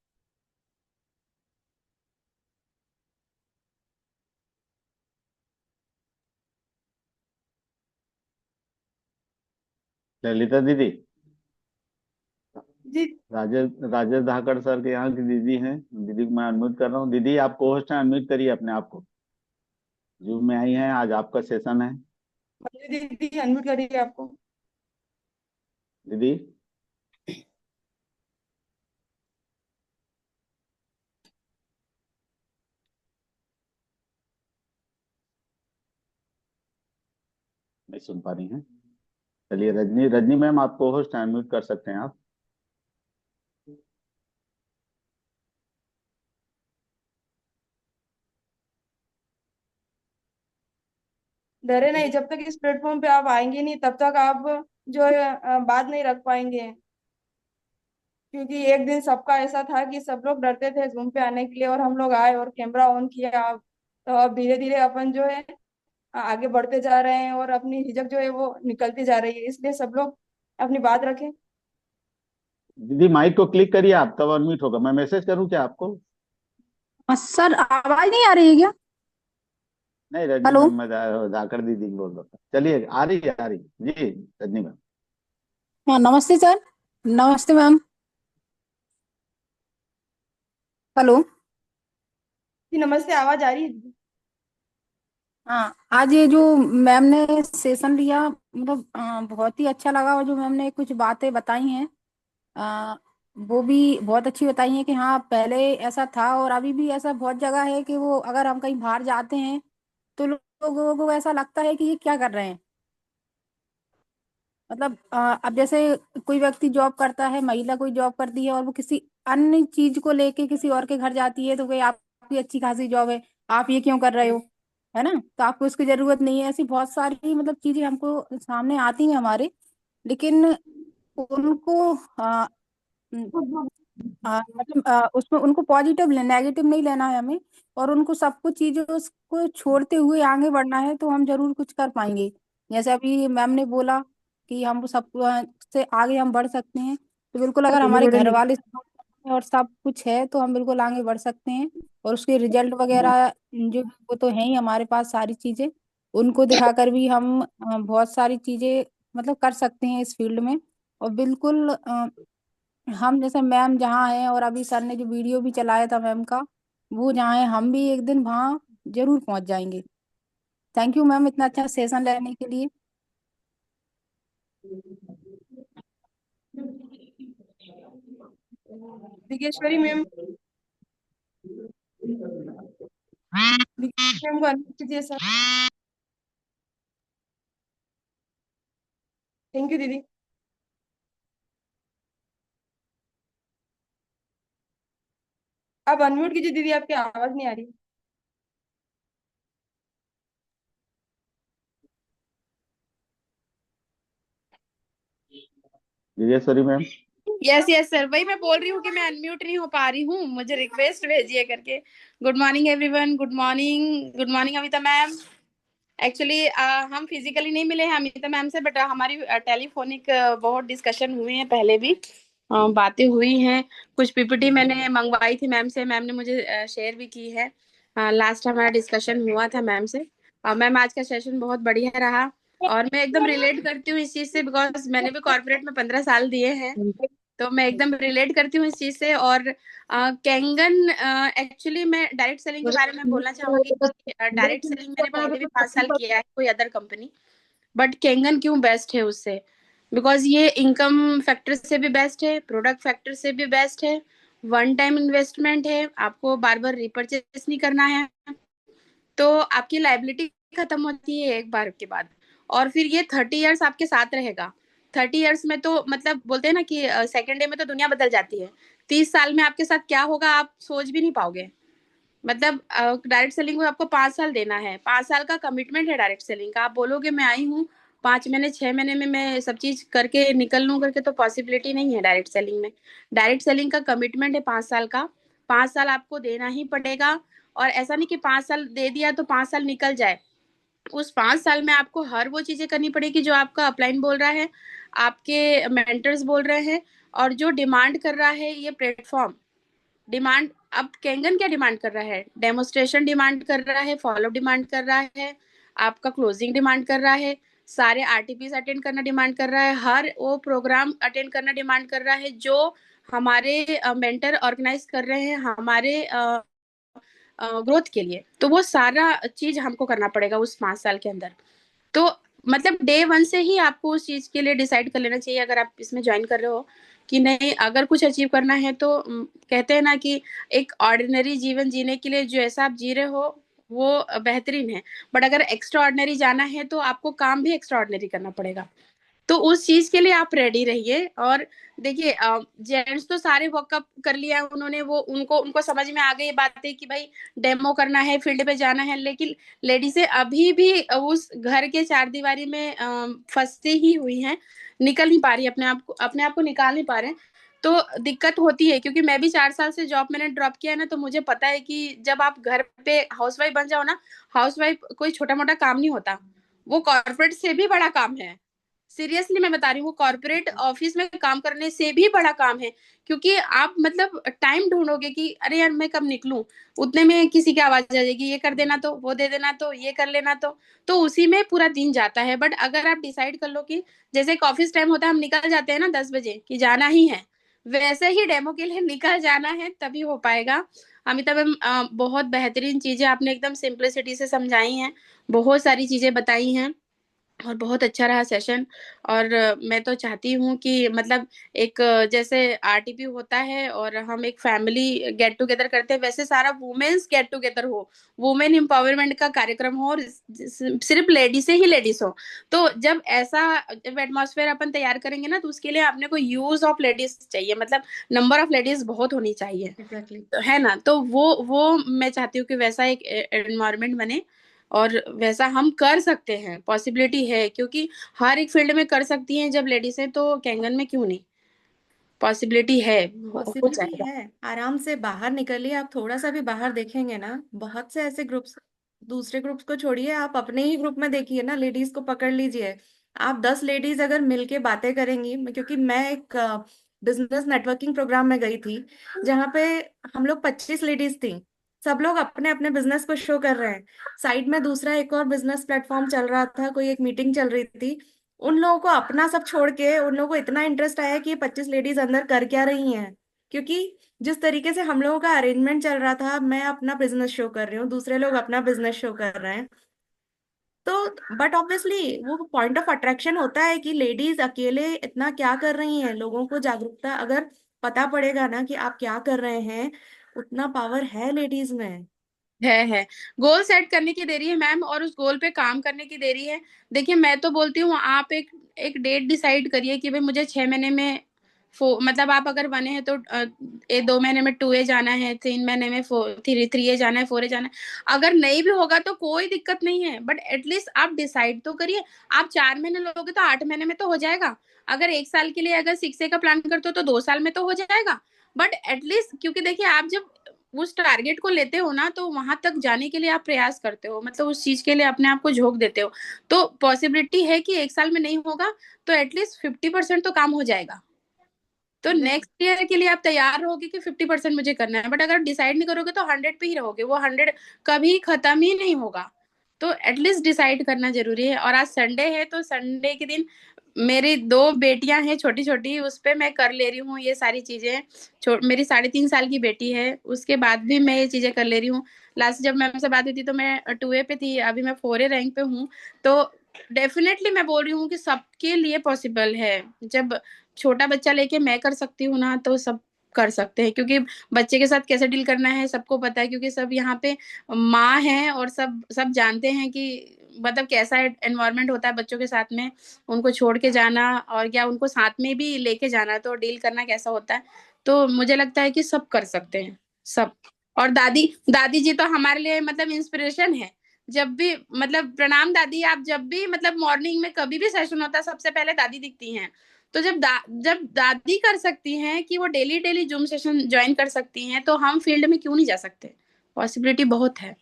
ललिता दीदी, जी। राजेश राजेश धाकड़ सर के यहाँ की दीदी हैं। दीदी को मैं अनम्यूट कर रहा हूँ। दीदी आप को होस्ट हैं, अनम्यूट करिए अपने आप को। जूम में आई हैं, आज आपका सेशन है। दीदी अनम्यूट करिए आपको। दीदी, नहीं सुन पा रही हैं? चलिए, रजनी रजनी मैम आपको होस्ट अनम्यूट कर सकते हैं आप। डरे नहीं, जब तक इस प्लेटफॉर्म पे आप आएंगे नहीं तब तक आप जो है बात नहीं रख पाएंगे। क्योंकि एक दिन सबका ऐसा था कि सब लोग डरते थे जूम पे आने के लिए, और हम लोग आए और कैमरा ऑन किया। तो अब धीरे धीरे अपन जो है आगे बढ़ते जा रहे हैं, और अपनी झिझक जो है वो निकलती जा रही है। इसलिए सब लोग अपनी बात रखें। दीदी माइक को क्लिक करिए आप, तब अनम्यूट होगा। मैं मैसेज करूं क्या आपको? सर आवाज नहीं आ रही है क्या? नहीं रजनी हेलो। मैम, मैं धाकड़ दीदी को बोल रहा था। चलिए, आ रही है, आ रही जी रजनी मैम। हाँ नमस्ते सर। नमस्ते मैम। हेलो। जी नमस्ते, आवाज आ रही है? हाँ आज ये जो मैम ने सेशन लिया, मतलब बहुत ही अच्छा लगा। और जो मैम ने कुछ बातें बताई हैं, अ, वो भी बहुत अच्छी बताई हैं कि हाँ पहले ऐसा था और अभी भी ऐसा बहुत जगह है कि वो अगर हम कहीं बाहर जाते हैं तो लोगों को ऐसा लगता है कि ये क्या कर रहे हैं। मतलब अब जैसे कोई व्यक्ति जॉब करता है, महिला कोई जॉब करती है और वो किसी अन्य चीज को लेके किसी और के घर जाती है, तो भाई आपकी अच्छी खासी जॉब है, आप ये क्यों कर रहे हो, है ना, तो आपको इसकी जरूरत नहीं है। ऐसी बहुत सारी मतलब चीजें हमको सामने आती हैं हमारे, लेकिन उनको मतलब उसमें उनको पॉजिटिव नेगेटिव नहीं लेना है हमें, और उनको सब कुछ चीजों को छोड़ते हुए आगे बढ़ना है, तो हम जरूर कुछ कर पाएंगे। जैसे अभी मैम ने बोला कि हम सब से आगे हम बढ़ सकते हैं, तो बिल्कुल अगर हमारे घर वाले support करते हैं और सब कुछ है तो हम बिल्कुल आगे बढ़ सकते हैं। और उसके रिजल्ट वगैरह जो वो तो है ही हमारे पास सारी चीजें, उनको दिखाकर भी हम बहुत सारी चीजें मतलब कर सकते हैं इस फील्ड में। और बिल्कुल हम जैसे मैम जहाँ हैं, और अभी सर ने जो वीडियो भी चलाया था मैम का, वो जहाँ है हम भी एक दिन वहाँ जरूर पहुंच जाएंगे। थैंक यू मैम इतना अच्छा सेशन लेने के लिए। दिगेश्वरी मैम, दिगेश्वरी मैम को अनम्यूट कीजिए सर। थैंक यू दीदी। आप अनम्यूट कीजिए दीदी, आपकी आवाज नहीं आ रही। दिव्येश्वरी मैम। यस यस सर, वही मैं बोल रही हूँ कि मैं अनम्यूट नहीं हो पा रही हूँ, मुझे रिक्वेस्ट भेजिए करके। Good morning everyone, good morning, good morning Amita ma'am. Actually हम फिजिकली नहीं मिले हैं अमिता मैम से, बट हमारी टेलीफोनिक बहुत डिस्कशन हुए हैं पहले भी, बातें हुई हैं। कुछ पीपीटी मैंने मंगवाई थी मैम से, मैम ने मुझे शेयर भी की है। लास्ट हमारा डिस्कशन हुआ था मैम से। मैम आज का सेशन बहुत बढ़िया रहा, और मैं एकदम रिलेट करती हूँ इस चीज से, बिकॉज मैंने भी कॉर्पोरेट में 15 साल दिए हैं, तो मैं एकदम रिलेट करती हूँ इस चीज से। और कैंगन, एक्चुअली मैं डायरेक्ट सेलिंग के बारे में बोलना चाहूंगी कि डायरेक्ट सेलिंग मैंने पहले भी 5 साल किया है कोई अदर कंपनी, बट कैंगन क्यों बेस्ट है उससे, बिकॉज ये इनकम फैक्टर से भी बेस्ट है, प्रोडक्ट फैक्टर से भी बेस्ट है, वन टाइम इन्वेस्टमेंट है, आपको बार बार रिपर्चेस नहीं करना है, तो आपकी लाइबिलिटी खत्म होती है एक बार के बाद, और फिर ये 30 इयर्स आपके साथ रहेगा। 30 इयर्स में तो मतलब बोलते हैं ना कि सेकेंड डे में तो दुनिया बदल जाती है, 30 साल में आपके साथ क्या होगा आप सोच भी नहीं पाओगे। मतलब डायरेक्ट सेलिंग को आपको 5 साल देना है, 5 साल का कमिटमेंट है डायरेक्ट सेलिंग का। आप बोलोगे मैं आई हूँ 5 महीने 6 महीने में मैं सब चीज करके निकल लूँ करके, तो पॉसिबिलिटी नहीं है डायरेक्ट सेलिंग में। डायरेक्ट सेलिंग का कमिटमेंट है 5 साल का, 5 साल आपको देना ही पड़ेगा। और ऐसा नहीं कि 5 साल दे दिया तो 5 साल निकल जाए, उस 5 साल में आपको हर वो चीजें करनी पड़ेगी जो आपका अपलाइन बोल रहा है, आपके मेंटर्स बोल रहे हैं, और जो डिमांड कर रहा है ये प्लेटफॉर्म। डिमांड, अब कैंगन क्या डिमांड कर रहा है, डेमोस्ट्रेशन डिमांड कर रहा है, फॉलो डिमांड कर रहा है, आपका क्लोजिंग डिमांड कर रहा है, सारे आरटीपीस अटेंड करना डिमांड कर रहा है, हर वो प्रोग्राम अटेंड करना डिमांड कर रहा है जो हमारे मेंटर ऑर्गेनाइज कर रहे हैं हमारे ग्रोथ के लिए। तो वो सारा चीज हमको करना पड़ेगा उस 5 साल के अंदर। तो मतलब डे वन से ही आपको उस चीज के लिए डिसाइड कर लेना चाहिए, अगर आप इसमें ज्वाइन कर रहे हो कि नहीं, अगर कुछ अचीव करना है तो कहते हैं ना कि एक ऑर्डिनरी जीवन जीने के लिए जो ऐसा आप जी रहे हो वो बेहतरीन है, बट अगर एक्स्ट्रा ऑर्डिनरी जाना है तो आपको काम भी एक्स्ट्रा ऑर्डिनरी करना पड़ेगा। तो उस चीज के लिए आप रेडी रहिए। और देखिए जेंट्स तो सारे वर्कअप कर लिया है उन्होंने, वो उनको उनको समझ में आ गई बात है कि भाई डेमो करना है, फील्ड पे जाना है, लेकिन लेडीजें अभी भी उस घर के चार दीवारी में फंसी ही हुई हैं, निकल नहीं पा रही, अपने आप को निकाल नहीं पा रहे हैं। तो दिक्कत होती है, क्योंकि मैं भी 4 साल से जॉब मैंने ड्रॉप किया है ना, तो मुझे पता है कि जब आप घर पे हाउसवाइफ बन जाओ ना, हाउसवाइफ कोई छोटा मोटा काम नहीं होता, वो कॉर्पोरेट से भी बड़ा काम है। सीरियसली मैं बता रही हूँ, कॉर्पोरेट ऑफिस में काम करने से भी बड़ा काम है, क्योंकि आप मतलब टाइम ढूंढोगे कि अरे यार मैं कब निकलूं, उतने में किसी की आवाज आ जाएगी, ये कर देना, तो वो दे देना, तो ये कर लेना, तो उसी में पूरा दिन जाता है। बट अगर आप डिसाइड कर लो कि जैसे एक ऑफिस टाइम होता है, हम निकल जाते हैं ना 10 बजे कि जाना ही है, वैसे ही डेमो के लिए निकल जाना है, तभी हो पाएगा। अमिताभ मैम बहुत बेहतरीन चीजें आपने एकदम सिंप्लिसिटी से समझाई हैं, बहुत सारी चीजें बताई हैं, और बहुत अच्छा रहा सेशन। और मैं तो चाहती हूँ कि मतलब एक जैसे आरटीपी होता है और हम एक फैमिली गेट टुगेदर करते हैं, वैसे सारा वुमेन्स गेट टुगेदर हो, वुमेन एम्पावरमेंट का कार्यक्रम हो, और सिर्फ लेडीज से ही लेडीज हो। तो जब ऐसा जब एटमॉस्फेयर अपन तैयार करेंगे ना, तो उसके लिए अपने को यूज ऑफ लेडीज चाहिए, मतलब नंबर ऑफ लेडीज बहुत होनी चाहिए, एग्जैक्टली। है ना। तो वो मैं चाहती हूँ कि वैसा एक एनवायरनमेंट बने, और वैसा हम कर सकते हैं, पॉसिबिलिटी है, क्योंकि हर एक फील्ड में कर सकती हैं जब लेडीज हैं, तो कैंगन में क्यों नहीं, पॉसिबिलिटी है, हो पॉसिबिलिटी जाएगा। है, आराम से बाहर निकलिए। आप थोड़ा सा भी बाहर देखेंगे ना, बहुत से ऐसे ग्रुप्स, दूसरे ग्रुप्स को छोड़िए, आप अपने ही ग्रुप में देखिए ना, लेडीज को पकड़ लीजिए। आप 10 लेडीज अगर मिलके बातें करेंगी, क्योंकि मैं एक बिजनेस नेटवर्किंग प्रोग्राम में गई थी, जहाँ पे हम लोग 25 लेडीज थी। सब लोग अपने अपने बिजनेस को शो कर रहे हैं, साइड में दूसरा एक और बिजनेस प्लेटफॉर्म चल रहा था, कोई एक मीटिंग चल रही थी। उन लोगों को अपना सब छोड़ के उन लोगों को इतना इंटरेस्ट आया कि ये 25 लेडीज अंदर कर क्या रही हैं। क्योंकि जिस तरीके से हम लोगों का अरेंजमेंट चल रहा था, मैं अपना बिजनेस शो कर रही हूँ, दूसरे लोग अपना बिजनेस शो कर रहे हैं। तो बट ऑब्वियसली वो पॉइंट ऑफ अट्रैक्शन होता है कि लेडीज अकेले इतना क्या कर रही हैं। लोगों को जागरूकता अगर पता पड़ेगा ना कि आप क्या कर रहे हैं, उतना पावर है लेडीज में। है गोल सेट करने की देरी है मैम, और उस गोल पे काम करने की देरी है। देखिए मैं तो बोलती हूँ, आप एक एक डेट डिसाइड करिए कि भाई मुझे 6 महीने में मतलब आप अगर बने हैं तो 2 महीने में 2A जाना है, 3 महीने में 3A जाना है, 4A जाना है। अगर नहीं भी होगा तो कोई दिक्कत नहीं है, बट एटलीस्ट आप डिसाइड तो करिए। आप 4 महीने लोगे तो 8 महीने में तो हो जाएगा। अगर 1 साल के लिए अगर 6A का प्लान करते हो तो 2 साल में तो हो जाएगा। बट एटलीस्ट, क्योंकि देखिए आप जब उस टारगेट को लेते हो ना, तो वहां तक जाने के लिए आप प्रयास करते हो, मतलब उस चीज के लिए अपने आप को झोंक देते हो। तो पॉसिबिलिटी है कि 1 साल में नहीं होगा, तो एटलीस्ट 50% तो काम हो जाएगा। तो नेक्स्ट ईयर के लिए आप तैयार रहोगे कि 50% मुझे करना है, बट अगर डिसाइड नहीं करोगे तो 100 पे ही रहोगे, वो 100 कभी खत्म ही नहीं होगा। तो एटलीस्ट डिसाइड करना जरूरी है। और आज संडे है, तो संडे के दिन मेरी 2 बेटियां हैं छोटी छोटी, उस पे मैं कर ले रही हूँ ये सारी चीजें। मेरी 3.5 साल की बेटी है, उसके बाद भी मैं ये चीजें कर ले रही हूँ। लास्ट जब मैम से बात हुई थी तो मैं 2A पे थी, अभी मैं 4A रैंक पे हूँ। तो डेफिनेटली मैं बोल रही हूँ कि सबके लिए पॉसिबल है। जब छोटा बच्चा लेके मैं कर सकती हूँ ना, तो सब कर सकते हैं, क्योंकि बच्चे के साथ कैसे डील करना है सबको पता है, क्योंकि सब यहाँ पे माँ है, और सब सब जानते हैं कि मतलब कैसा एनवायरनमेंट होता है बच्चों के साथ में, उनको छोड़ के जाना और क्या उनको साथ में भी लेके जाना, तो डील करना कैसा होता है। तो मुझे लगता है कि सब कर सकते हैं, सब। और दादी दादी जी तो हमारे लिए मतलब इंस्पिरेशन है। जब भी मतलब प्रणाम दादी, आप जब भी मतलब मॉर्निंग में कभी भी सेशन होता है, सबसे पहले दादी दिखती हैं। तो जब दादी कर सकती हैं कि वो daily daily zoom session join कर सकती हैं, तो हम फील्ड में क्यों नहीं जा सकते। पॉसिबिलिटी बहुत है।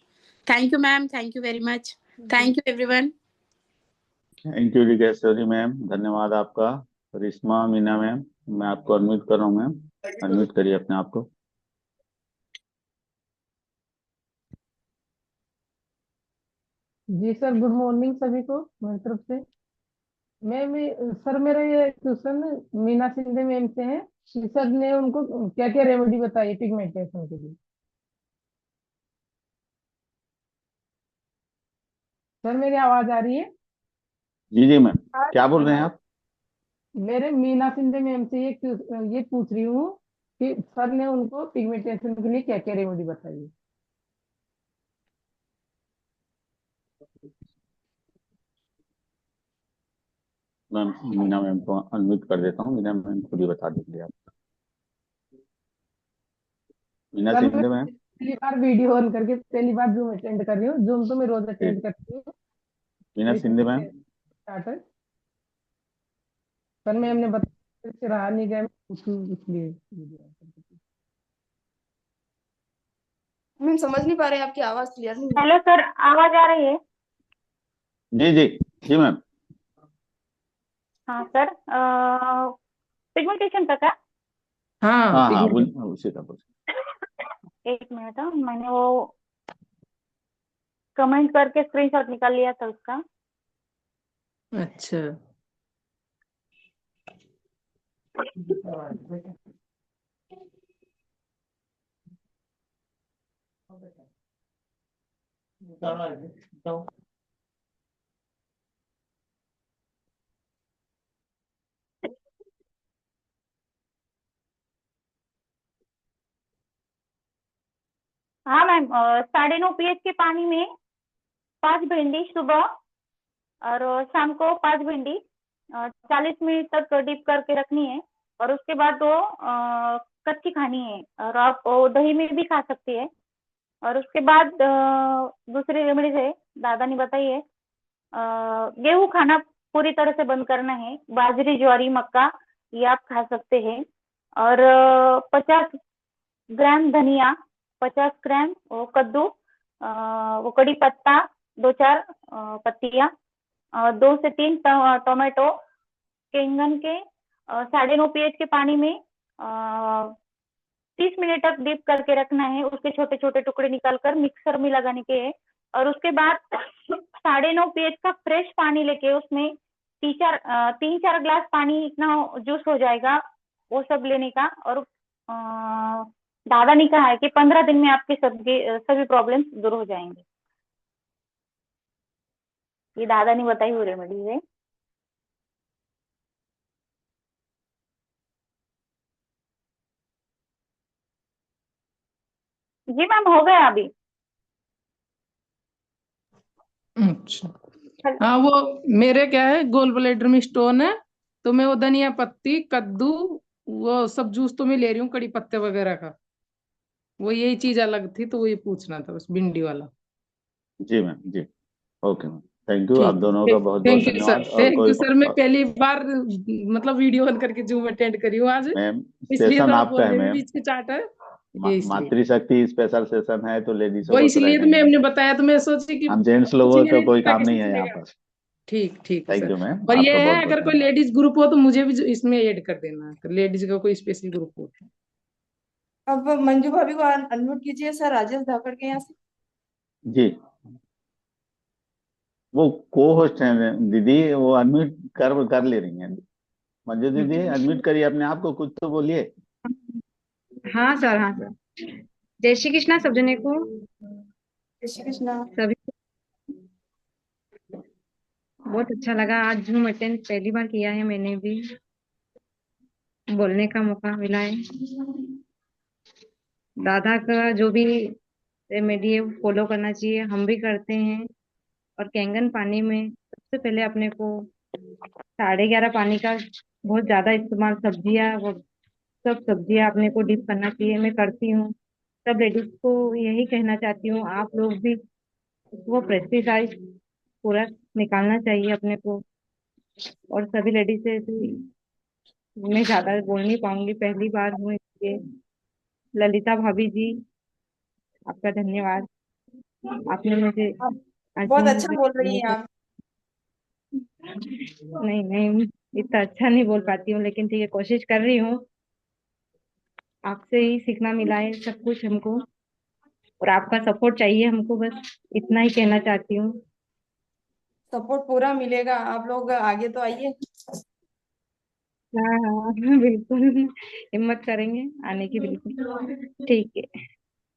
Thank you ma'am, thank you very much. Thank you everyone. Thank you Rikeshwari ma'am, धन्यवाद आपका। करिश्मा मीना मैम, मैं आपको अनम्यूट कर रहा हूँ मैम, अनम्यूट करिए अपने आप को। जी सर, गुड मॉर्निंग सभी को मेरी तरफ से। सर मेरा ये क्वेश्चन मीना सिंधे मैम से है कि सर ने उनको क्या क्या रेमेडी बताई पिगमेंटेशन के लिए। सर मेरी आवाज आ रही है? जी जी मैम, क्या बोल रहे हैं हाँ, आप? मेरे मीना सिंधे मैम से ये पूछ रही हूँ कि सर ने उनको पिगमेंटेशन के लिए क्या क्या रेमेडी बताई है। मैम मीना मैम को अनम्यूट कर देता हूँ, मीना मैम खुद ही बता देंगे आप। मीना सर मैं सिंधे मैम। पहली बार वीडियो ऑन करके पहली बार जूम अटेंड कर रही हूँ। जूम तो मैं रोज ठीक। अटेंड करती हूँ, मीना सिंधे मैम। स्टार्ट है। सर मैम ने बताया फिर रहा नहीं गया, इसलिए वीडियो ऑन करके। हम समझ नहीं पा रहे, आपकी आवाज क्लियर नहीं है। हेलो सर, आवाज आ रही है? जी जी। जी मैम। हाँ सर, पिगमेंटेशन तक है। हाँ हाँ हाँ, पिगमेंट। उसी का पूछ। एक मिनट, मैंने वो कमेंट करके स्क्रीनशॉट निकाल लिया था उसका। अच्छा। हाँ मैम, 9.5 pH के पानी में 5 भिंडी सुबह और शाम को 5 भिंडी 40 मिनट तक डिप करके रखनी है। और उसके बाद वो कच्ची खानी है, और आप वो दही में भी खा सकती है। और उसके बाद दूसरी रेमेडीज है, दादा ने बताई है। गेहूं खाना पूरी तरह से बंद करना है। बाजरी, ज्वारी, मक्का ये आप खा सकते हैं। और 50 ग्राम धनिया, 50 ग्राम वो कद्दू, वो कड़ी पत्ता, 2-4 पत्तियां, 2 से 3 टोमेटो, बैंगन के 9.5 pH के पानी में 30 मिनट तक डीप करके रखना है। उसके छोटे छोटे टुकड़े निकालकर मिक्सर में लगाने के हैं। और उसके बाद 9.5 pH का फ्रेश पानी लेके उसमें 3-4 ग्लास पानी, इतना जूस हो जाएगा वो सब लेने का। और दादा ने कहा है कि 15 दिन में आपके सभी प्रॉब्लम्स दूर हो जाएंगे। ये दादा ने बताई हुई रेमेडीज है। जी मैम, हो गया अभी। अच्छा। हाँ, वो मेरे क्या है, गोल ब्लैडर में स्टोन है, तो मैं वो धनिया पत्ती, कद्दू, वो सब जूस तो मैं ले रही हूँ, कड़ी पत्ते वगैरह का। वो यही चीज अलग थी, तो वो ये पूछना था बस, भिंडी वाला। जी मैम, जी। ओके मैम, थैंक यू आप ठीक दोनों है। का बहुत बहुत थैंक यू सर, धन्यवाद। और थैंक कोई यू सर। मैं पहली बार मतलब वीडियो ऑन करके जूम अटेंड करी हूँ आज, मैम, इसलिए सेशन थोड़ा आपका है बोलने में भी मैम। हिचकिचाहट है, ये इसलिए। मातृशक्ति स्पेशल सेशन है, तो लेडीजों वो को तो इसलिए तो रहना ही मैम है। ने बताया, तो मैं सोची कि हम जेंट्स लोगों पूछेंगे तो नहीं कोई दूसरा काम कैसे नहीं है यहाँ चलेगा। पर। ठीक ठीक है थैंक सर। यू मैम, और ये आपका बहुत है, बहुत अगर कोई धन्यवाद। लेडीज ग्रुप हो तो मुझे भी इसमें ऐड कर देना, लेडीज का कोई स्पेशल ग्रुप हो। अब मंजू भाभी को अनम्यूट कीजिए सर, राजेश धाकड़ के यहाँ से। जी, वो को होस्ट हैं दीदी, वो अनम्यूट कर ले रही हैं। मंजू दीदी, अनम्यूट करिए अपने आप को, कुछ तो बोलिए। हाँ सर, हाँ सर। जय श्री कृष्णा सब जने को। जय श्री कृष्णा। सभी को बहुत अच्छा लगा। आज जूम अटेंड पहली बार किया है मैंने भी, बोलने का मौका मिला है। दादा का जो भी रेमेडी है फॉलो करना चाहिए, हम भी करते हैं। और कैंगन पानी में सबसे पहले अपने को 11:30 पानी का बहुत ज्यादा इस्तेमाल, सब्जियां वो सब सब्जियां अपने को डिप करना चाहिए। मैं करती हूँ। सब लेडीज को यही कहना चाहती हूँ, आप लोग भी वो पेस्टिसाइड पूरा निकालना चाहिए अपने को। और सभी लेडीज से मैं ज्यादा बोल नहीं पाऊंगी, पहली बार हूँ इसलिए। ललिता भाभी जी, आपका धन्यवाद, आपने मुझे आप आज बहुत Zoom अच्छा में बोल रही बोलने हैं का। आप। नहीं नहीं, इतना अच्छा नहीं बोल पाती हूँ, लेकिन ठीक है, कोशिश कर रही हूँ। आपसे ही सीखना मिला है सब कुछ हमको, और आपका सपोर्ट चाहिए हमको, बस इतना ही कहना चाहती हूँ। सपोर्ट पूरा मिलेगा, आप लोग आगे तो आइए। हाँ हाँ बिल्कुल, हिम्मत करेंगे आने की, बिल्कुल ठीक है।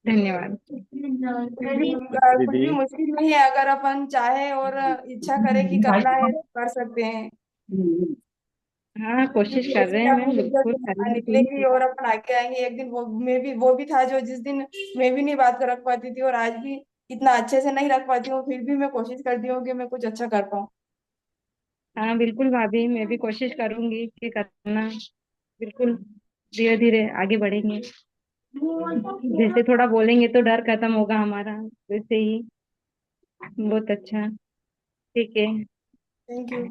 धन्यवाद। कुछ दीदी, भी मुश्किल नहीं है, अगर अपन चाहे और इच्छा करें कि करना है तो कर सकते हैं। हाँ, कोशिश कर जैसे रहे कि हैं अपनी मैम, बिल्कुल दिक्कत करेंगे निकलेगी ठीक। और अपन आगे आएंगे एक दिन। वो भी था जो जिस दिन मैं भी नहीं बात कर रख पाती थी, और आज भी इतना अच्छे से नहीं रख पाती हूँ, फिर भी मैं कोशिश करती हूँ कि मैं कुछ अच्छा कर पाऊँ। हाँ बिल्कुल भाभी, मैं भी कोशिश करूंगी कि करना, बिल्कुल धीरे धीरे आगे बढ़ेंगे। जैसे थोड़ा बोलेंगे तो डर खत्म होगा हमारा, वैसे ही। बहुत अच्छा, ठीक है। Thank you.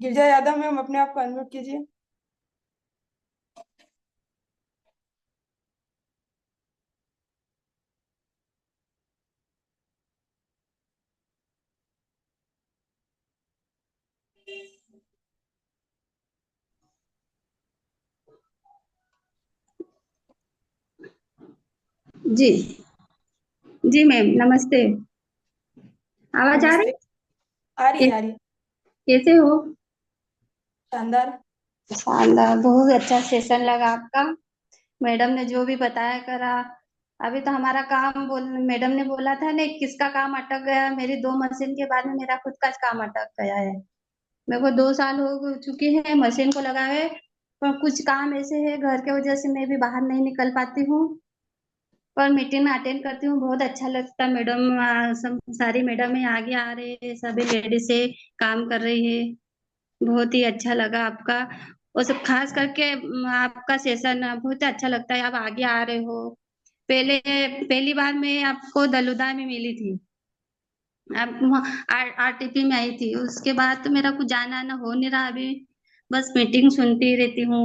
Girija Yadav ma'am, अपने आप को अनम्यूट कीजिए। जी। जी मैम, नमस्ते। आवाज आ रही? नमस्ते। आ रही कै- है, आ रही है। कैसे हो? शानदार। शानदार, बहुत अच्छा सेशन लगा आपका। मैडम ने जो भी बताया करा। अभी तो हमारा काम बोल, मैडम ने बोला था ना, किसका काम अटक गया, मेरी 2 मशीन के बाद में मेरा खुद का काम अटक गया है। मेरे को 2 साल हो चुके हैं मशीन को लगाए। पर कुछ काम ऐसे है घर के वजह से मैं भी बाहर नहीं निकल पाती हूँ। पर मीटिंग में अटेंड करती हूँ, बहुत अच्छा लगता है। मैडम सब सारी मैडम है आगे आ रहे हैं, सभी लेडीज से काम कर रही है। बहुत ही अच्छा लगा आपका, वो सब खास करके आपका सेशन बहुत अच्छा लगता है। आप आगे आ रहे हो। पहले पहली बार मैं आपको दलुदा में मिली थी, आप आरटीपी में आई थी। उसके बाद तो मेरा कुछ जाना आना हो नहीं रहा अभी। बस मीटिंग सुनती रहती हूँ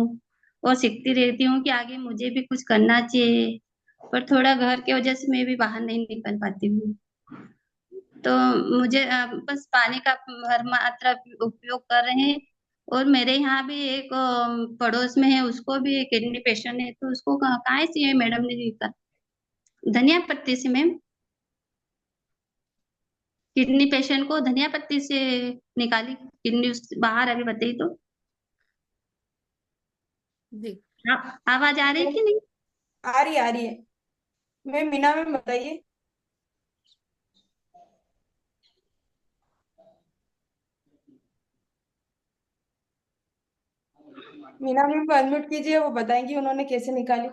और सीखती रहती हूँ कि आगे मुझे भी कुछ करना चाहिए। पर थोड़ा घर की वजह से मैं भी बाहर नहीं निकल पाती हूँ। तो मुझे बस पानी का हर मात्रा उपयोग कर रहे हैं। और मेरे यहाँ भी एक पड़ोस में है, उसको भी किडनी पेशेंट है, तो उसको कहाँ से मैडम ने दी? धनिया पत्ती से मैम। किडनी पेशेंट को धनिया पत्ती से निकाली किडनी बाहर, अभी बताइए तो। जी आवाज आ रही कि नहीं? आ रही है। मैं मीना मैम बताइए। मीना मैम को अनम्यूट कीजिए, वो बताएंगी उन्होंने कैसे निकाली।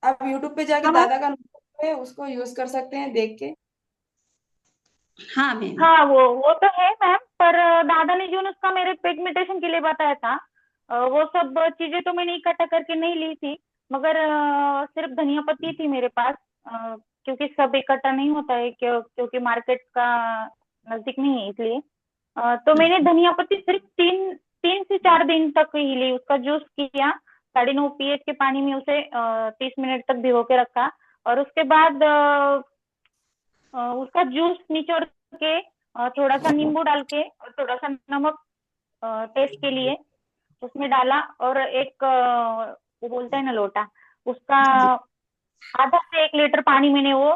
आप यूट्यूब पे जाके हाँ दादा का नंबर है, उसको यूज कर सकते हैं देख के। हाँ मैम। हाँ, वो तो है मैम, पर दादा ने जो नुस्खा मेरे पिगमेंटेशन के लिए बताया था, वो सब चीजें तो मैंने इकट्ठा करके नहीं ली थी। मगर सिर्फ धनिया पत्ती थी मेरे पास, क्योंकि सब इकट्ठा नहीं होता है, क्योंकि मार्केट का नजदीक नहीं है, इसलिए तो मैंने धनिया पत्ती सिर्फ 3 से 4 दिन तक ही ली। उसका जूस किया, 9.5 pH के पानी में उसे 30 मिनट तक भिगो के रखा। और उसके बाद उसका जूस निचोड़ के थोड़ा सा नींबू डाल के और थोड़ा सा नमक टेस्ट के लिए उसमें डाला। और एक वो बोलते हैं ना लोटा, उसका आधा से 1 लीटर पानी मैंने वो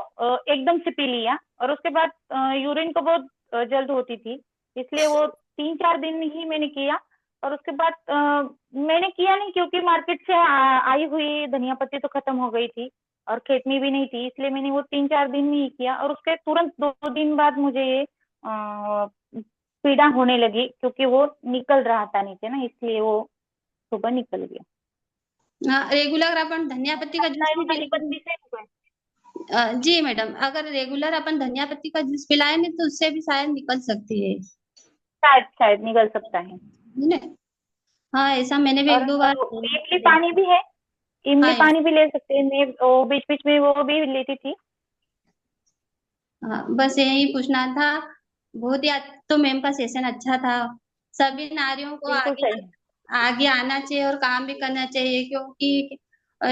एकदम से पी लिया। और उसके बाद यूरिन को बहुत जल्द होती थी, इसलिए वो 3-4 दिन ही मैंने किया। और उसके बाद मैंने किया नहीं, क्योंकि मार्केट से आई हुई धनिया पत्ती तो खत्म हो गई थी और खेत में भी नहीं थी, इसलिए मैंने वो 3-4 दिन में ही किया। और उसके तुरंत 2 दिन बाद मुझे ये पीड़ा होने लगी, क्योंकि वो निकल रहा था नीचे ना, इसलिए वो सुबह निकल गया। रेगुलर अपन धनिया पत्ती का जूस भी धनिया पत्ती से हुआ है। जी मैडम, अगर रेगुलर अपन धनिया पत्ती का जूस पिलाए नहीं तो उससे भी शायद निकल सकती है। शायद शायद निकल सकता है। है ना? हाँ, ऐसा मैंने भी और 1-2 बार इमली पानी भी है, इमली हाँ, पानी भी ले सकते हैं। मैं बीच बीच में वो भी लेती थी। हाँ, बस यही पूछना था। बहुत ही आज तो मैम का सेशन अच्छा था। सभी नारियों को बिल्कुल आगे सही। आगे आना चाहिए और काम भी करना चाहिए, क्योंकि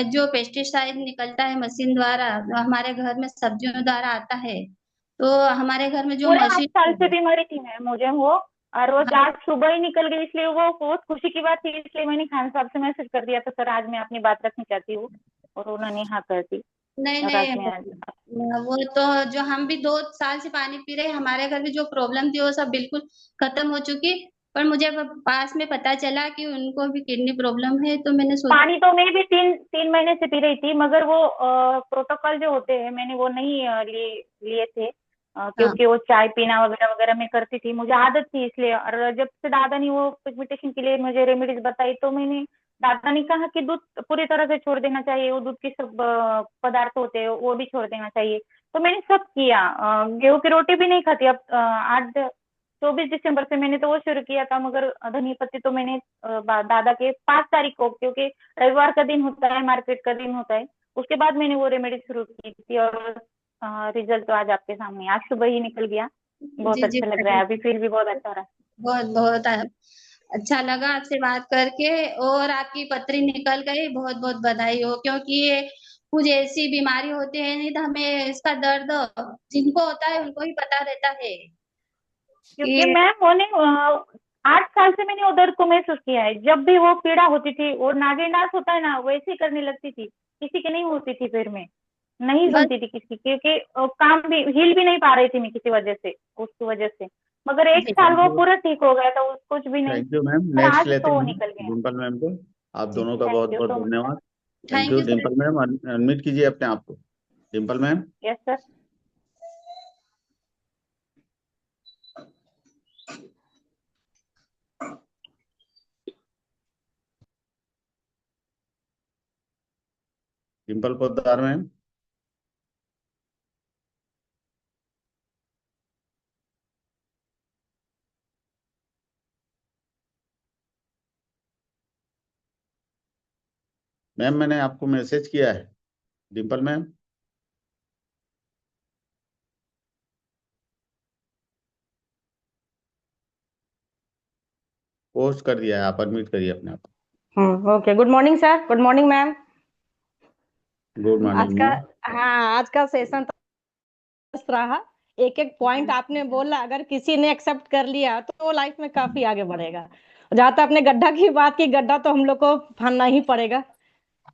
जो पेस्टिसाइड निकलता है मशीन द्वारा, जो हमारे घर में सब्जियों द्वारा आता है, तो हमारे घर में जो पूरे 8 साल से मशीन। बीमारी थी मैं मुझे वो, और वो आज सुबह ही निकल गई, इसलिए वो बहुत खुशी की बात थी। इसलिए मैंने खान साहब से मैसेज कर दिया था, सर आज मैं अपनी बात रखनी चाहती हूँ, और उन्होंने हाँ कर दी। नहीं और आज नहीं, मैं आज वो तो जो हम भी 2 साल से पानी पी रहे हैं, हमारे घर में जो प्रॉब्लम थी वो सब बिल्कुल खत्म हो चुकी। पर मुझे पास में पता चला कि उनको भी किडनी प्रॉब्लम है, तो मैंने सोचा। पानी तो मैं भी 3 महीने से पी रही थी, मगर वो प्रोटोकॉल जो होते हैं मैंने वो नहीं लिए थे, हाँ, क्योंकि वो चाय पीना वगैरह वगैरह मैं करती थी, मुझे आदत थी इसलिए। और जब से दादा ने वो पिगमेंटेशन के लिए मुझे रेमेडीज बताई, तो मैंने दादा ने कहा कि दूध पूरी तरह से छोड़ देना चाहिए, वो दूध के सब पदार्थ होते हैं वो भी छोड़ देना चाहिए। तो मैंने सब किया। गेहूं की रोटी भी नहीं खाती अब। 24 दिसंबर से मैंने तो वो शुरू किया था, मगर धनिया पत्ती तो मैंने दादा के 5 तारीख को, क्योंकि रविवार का दिन होता है, मार्केट का दिन होता है, उसके बाद मैंने वो रेमेडी शुरू की थी। और रिजल्ट तो आज आपके सामने, आज सुबह ही निकल गया। बहुत जी जी, अच्छा लग रहा है, अभी फील भी बहुत अच्छा रहा। बहुत बहुत अच्छा लगा आपसे बात करके। और आपकी पथरी निकल गई, बहुत बहुत बधाई हो, क्योंकि ये कुछ ऐसी बीमारी होती है, नहीं तो हमें इसका दर्द जिनको होता है उनको ही पता रहता है क्योंकि कि। मैं होने 8 साल से मैंने वो दर्द को महसूस किया है। जब भी वो पीड़ा होती थी और नागिन डांस होता है ना, वैसे ही करने लगती थी, किसी की नहीं होती थी, फिर मैं नहीं बस सुनती थी किसी, क्योंकि काम भी हिल भी नहीं पा रही थी मैं किसी वजह से, उसकी वजह से। मगर 1 साल थैंक वो यू। पूरा ठीक हो गया था, कुछ भी नहीं। थैंक यू मैम, पर नेक्स्ट आज लेते तो वो हैं निकल गया। डिम्पल मैम को। आप जी, दोनों का बहुत थैंक यू बहुत सो मच सर। धन्यवाद। Thank thank you you sir. Dimple ma'am, unmute कीजिए अपने आप को। Dimple ma'am. Yes sir. Dimple Poddar ma'am. Ma'am मैंने आपको मैसेज किया है, डिम्पल मैम। पोस्ट कर दिया है, आप अनम्यूट करिए अपने आप। Okay, good morning sir, good morning ma'am. Good आज मॉर्निंग का मैम। हाँ, आज का सेशन तो रहा। एक एक पॉइंट आपने बोला, अगर किसी ने एक्सेप्ट कर लिया तो वो लाइफ में काफी आगे बढ़ेगा। जहाँ तक आपने गड्ढा की बात की, गड्ढा तो हम लोग को फंदना ही पड़ेगा,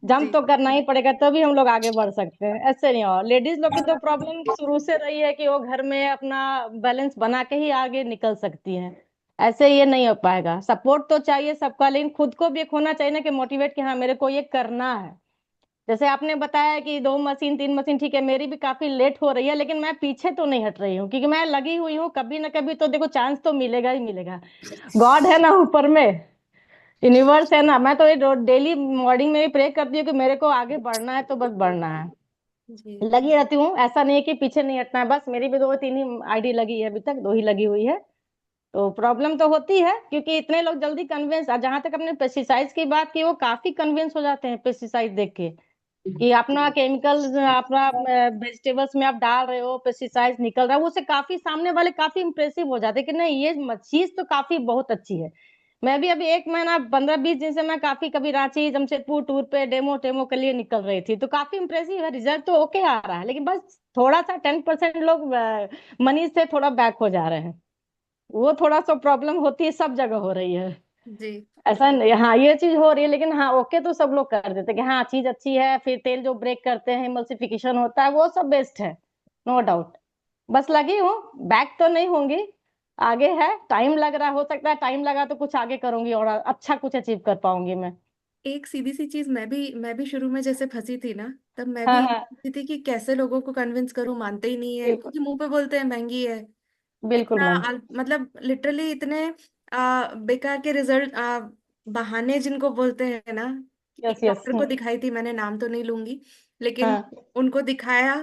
जंप जी तो करना ही पड़ेगा, तभी हम लोग आगे बढ़ सकते हैं। ऐसे नहीं। और लेडीज लोग की तो प्रॉब्लम शुरू से रही है कि वो घर में अपना बैलेंस बना के ही आगे निकल सकती हैं। ऐसे ये नहीं हो पाएगा। सपोर्ट तो चाहिए सबका, लेकिन खुद को भी एक होना चाहिए ना कि मोटिवेट, कि हाँ मेरे को ये करना है। जैसे आपने बताया कि 2 मशीन 3 मशीन, ठीक है, मेरी भी काफी लेट हो रही है, लेकिन मैं पीछे तो नहीं हट रही हूँ, क्योंकि मैं लगी हुई हूँ। कभी ना कभी तो देखो चांस तो मिलेगा ही मिलेगा। गॉड है ना ऊपर में, यूनिवर्स है ना। मैं तो ये डेली मॉर्निंग में भी प्रे करती हूँ कि मेरे को आगे बढ़ना है तो बस बढ़ना है। जी लगी रहती हूँ, ऐसा नहीं है कि पीछे नहीं हटना है। बस मेरी भी 2 3 ही आईडी लगी है, अभी तक 2 ही लगी हुई है। तो प्रॉब्लम तो होती है, क्योंकि इतने लोग जल्दी कन्विंस, जहां तक अपने पेस्टिसाइड्स की बात की, वो काफी कन्विंस हो जाते हैं पेस्टिसाइड देख के, कि अपना केमिकल अपना वेजिटेबल्स में आप डाल रहे हो, पेस्टिसाइड्स निकल रहा है, वो से काफी सामने वाले काफी इंप्रेसिव हो जाते हैं कि नहीं ये चीज तो काफी बहुत अच्छी है। मैं भी अभी 1 महीना 15 20 दिन से मैं काफी, कभी रांची जमशेदपुर टूर पे डेमो टेमो के लिए निकल रही थी, तो काफी इंप्रेसिव है। रिजल्ट तो ओके आ रहा है, लेकिन बस थोड़ा सा 10% लोग मनी से थोड़ा बैक हो जा रहे हैं। वो थोड़ा सा प्रॉब्लम होती है, सब जगह हो रही है। जी ऐसा नहीं, हाँ ये चीज हो रही है, लेकिन हाँ ओके तो सब लोग कर देते हैं कि हाँ चीज अच्छी है। फिर तेल जो ब्रेक करते हैं, इमल्सिफिकेशन होता है, वो सब बेस्ट है, नो डाउट। बस लगी हूँ, बैक तो नहीं होंगी। आगे है, टाइम लग रहा, हो सकता है टाइम लगा तो कुछ आगे करूंगी और अच्छा कुछ अचीव कर पाऊंगी मैं। एक सीधी सी चीज, मैं भी शुरू में जैसे फंसी थी ना, तब मैं हाँ भी हाँ, फंसी थी कि कैसे लोगों को कन्विंस करूं, मानते ही नहीं है, बिल्कुल क्योंकि मुंह पे बोलते हैं महंगी है। बिल्कुल इतना मैम। मतलब लिटरली इतने बेकार के रिजल्ट, बहाने जिनको बोलते हैं ना। एक यस यस। डॉक्टर को दिखाई थी मैंने, नाम तो नहीं लूंगी, लेकिन हाँ उनको दिखाया,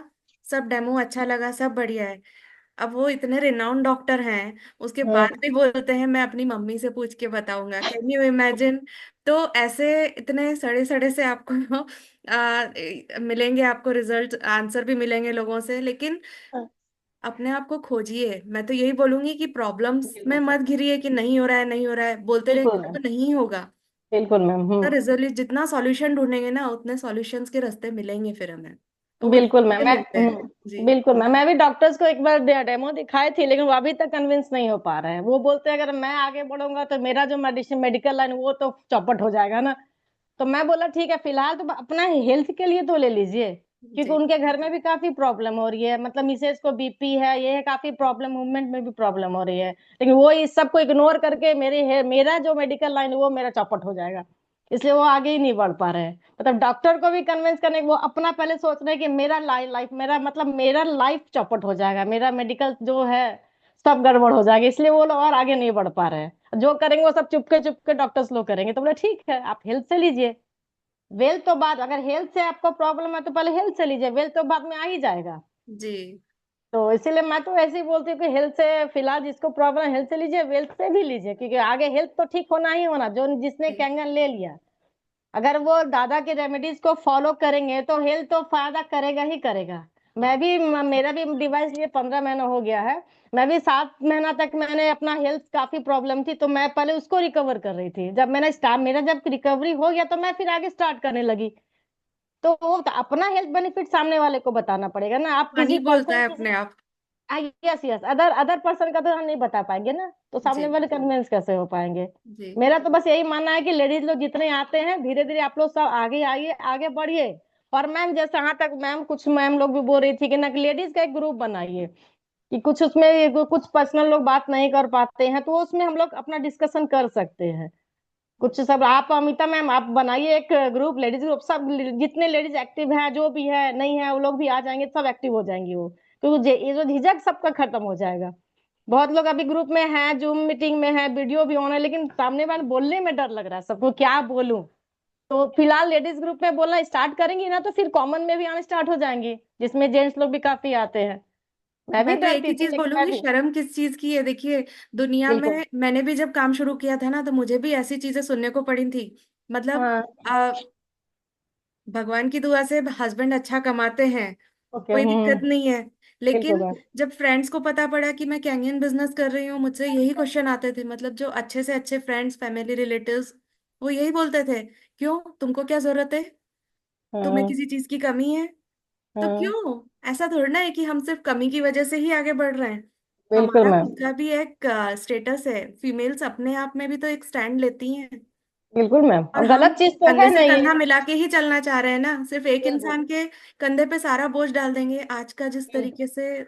सब डेमो अच्छा लगा, सब बढ़िया है। अब वो इतने रिनाउंड डॉक्टर हैं, उसके हाँ, बाद भी बोलते हैं मैं अपनी मम्मी से पूछ के बताऊंगा। Can you imagine? तो ऐसे इतने सड़े सड़े से आपको मिलेंगे, आपको रिजल्ट आंसर भी मिलेंगे लोगों से, लेकिन हाँ, अपने आप को खोजिए। मैं तो यही बोलूंगी कि प्रॉब्लम्स में बिल्कुल मत घिरिए कि नहीं हो रहा है, नहीं हो रहा है, बोलते बिल्कुल रहेंगे मैम। तो नहीं होगा। बिल्कुल मैम। रिजल्ट जितना सॉल्यूशन ढूंढेंगे ना, उतने सॉल्यूशंस के रास्ते मिलेंगे फिर हमें, वो बस बिल्कुल मैम। मिलते हैं। जी बिल्कुल मैम, मैं भी डॉक्टर्स को एक बार डेमो दिखाई थी, लेकिन वो अभी तक कन्विंस नहीं हो पा रहे हैं। वो बोलते हैं अगर मैं आगे बढ़ूंगा तो मेरा जो मेडिसिन मेडिकल लाइन वो तो चौपट हो जाएगा ना। तो मैं बोला ठीक है, फिलहाल तो अपना हेल्थ के लिए तो ले लीजिए, क्योंकि जी उनके घर में भी काफी प्रॉब्लम हो रही है। मतलब मिसेज को बीपी है, ये है, काफी प्रॉब्लम, मूवमेंट में भी प्रॉब्लम हो रही है। लेकिन वो इस सबको इग्नोर करके मेरा जो मेडिकल लाइन है वो मेरा चौपट हो जाएगा, इसलिए वो आगे ही नहीं बढ़ पा रहे हैं। मतलब डॉक्टर को भी कन्विंस करने, वो अपना पहले सोच रहे हैं कि मेरा लाइफ मेरा मतलब मेरा लाइफ चौपट हो जाएगा, मेरा मेडिकल जो है सब गड़बड़ हो जाएगा, इसलिए वो लोग और आगे नहीं बढ़ पा रहे हैं। जो करेंगे वो सब चुपके डॉक्टर्स लोग करेंगे। तो बोले ठीक है, आप हेल्थ से लीजिए। वेल्थ तो बाद, अगर हेल्थ से आपको प्रॉब्लम है तो पहले हेल्थ से लीजिए, वेल्थ तो बाद में आ ही जाएगा। जी तो इसीलिए मैं तो ऐसे ही बोलती हूँ कि हेल्थ से फिलहाल जिसको प्रॉब्लम है हेल्थ से लीजिए, वेल्थ से भी लीजिए, क्योंकि आगे हेल्थ तो ठीक होना ही होना। जो जिसने जी कैंगन ले लिया, अगर वो दादा के रेमेडीज को फॉलो करेंगे तो हेल्थ तो फायदा करेगा ही करेगा। मैं भी मेरा भी डिवाइस लिए 15 महीना हो गया है। मैं भी 7 महीना तक मैंने अपना हेल्थ काफी प्रॉब्लम थी, तो मैं पहले उसको रिकवर कर रही थी। जब मैंने स्टार्ट, मेरा जब रिकवरी हो गया तो मैं फिर आगे स्टार्ट करने लगी। तो वो तो अपना हेल्थ बेनिफिट सामने वाले को बताना पड़ेगा ना। आप पानी किसी बोलता पर्सन है किसी, अपने आप। Yes yes, other other person का तो हम नहीं बता पाएंगे ना, तो सामने जी वाले कन्विंस कैसे हो पाएंगे। जी मेरा तो बस यही मानना है कि लेडीज लोग जितने आते हैं, धीरे धीरे आप लोग सब आगे आइए, आगे बढ़िए। और मैम जैसे यहाँ तक मैम, कुछ मैम लोग भी बोल रही थी कि ना लेडीज का एक ग्रुप बनाइए, कि कुछ उसमें कुछ पर्सनल लोग बात नहीं कर पाते हैं, तो उसमें हम लोग अपना डिस्कशन कर सकते हैं। कुछ सब आप अमिता मैम आप बनाइए एक ग्रुप, लेडीज ग्रुप, सब जितने लेडीज एक्टिव हैं, जो भी है नहीं है, वो लोग भी आ जाएंगे, सब एक्टिव हो जाएंगी वो। तो ये जो झिझक सबका खत्म हो जाएगा। बहुत लोग अभी ग्रुप में हैं, जूम मीटिंग में है, वीडियो भी ऑन है, लेकिन सामने वाले बोलने में डर लग रहा है सबको, क्या बोलूं। तो फिलहाल लेडीज ग्रुप में बोलना स्टार्ट करेंगी ना, तो फिर कॉमन में भी आना स्टार्ट हो जाएंगी, जिसमें जेंट्स लोग भी काफी आते हैं। मैं भी मैं तो एक ही डरती थी, चीज लेकिन मैं बोलूंगी, भी। शर्म किस चीज की है? देखिए, दुनिया बिल्कुल। में मैंने भी जब काम शुरू किया था ना, तो मुझे भी ऐसी चीजें सुनने को पड़ी थी। मतलब हाँ। भगवान की दुआ से हस्बैंड अच्छा कमाते हैं, ओके। कोई दिक्कत नहीं है। बिल्कुल लेकिन मैम। जब फ्रेंड्स को पता पड़ा कि मैं कैंगन बिजनेस कर रही हूँ, मुझसे यही क्वेश्चन आते थे। मतलब जो अच्छे से अच्छे फ्रेंड्स, फैमिली, रिलेटिव्स, वो यही बोलते थे, क्यों, तुमको क्या जरूरत है, तुम्हें हाँ। किसी चीज की कमी है? तो हाँ। क्यों, ऐसा थोड़ा ना है कि हम सिर्फ कमी की वजह से ही आगे बढ़ रहे हैं। बिल्कुल हमारा मैम। खुद का भी एक स्टेटस है, फीमेल्स अपने आप में भी तो एक स्टैंड लेती हैं। बिल्कुल मैम, और और हम गलत चीज तो कंधे है से नहीं कंधा है। मिला के ही चलना चाह रहे हैं ना, सिर्फ एक बिल्कुल। इंसान के कंधे पे सारा बोझ डाल देंगे। आज का जिस बिल्कुल। तरीके से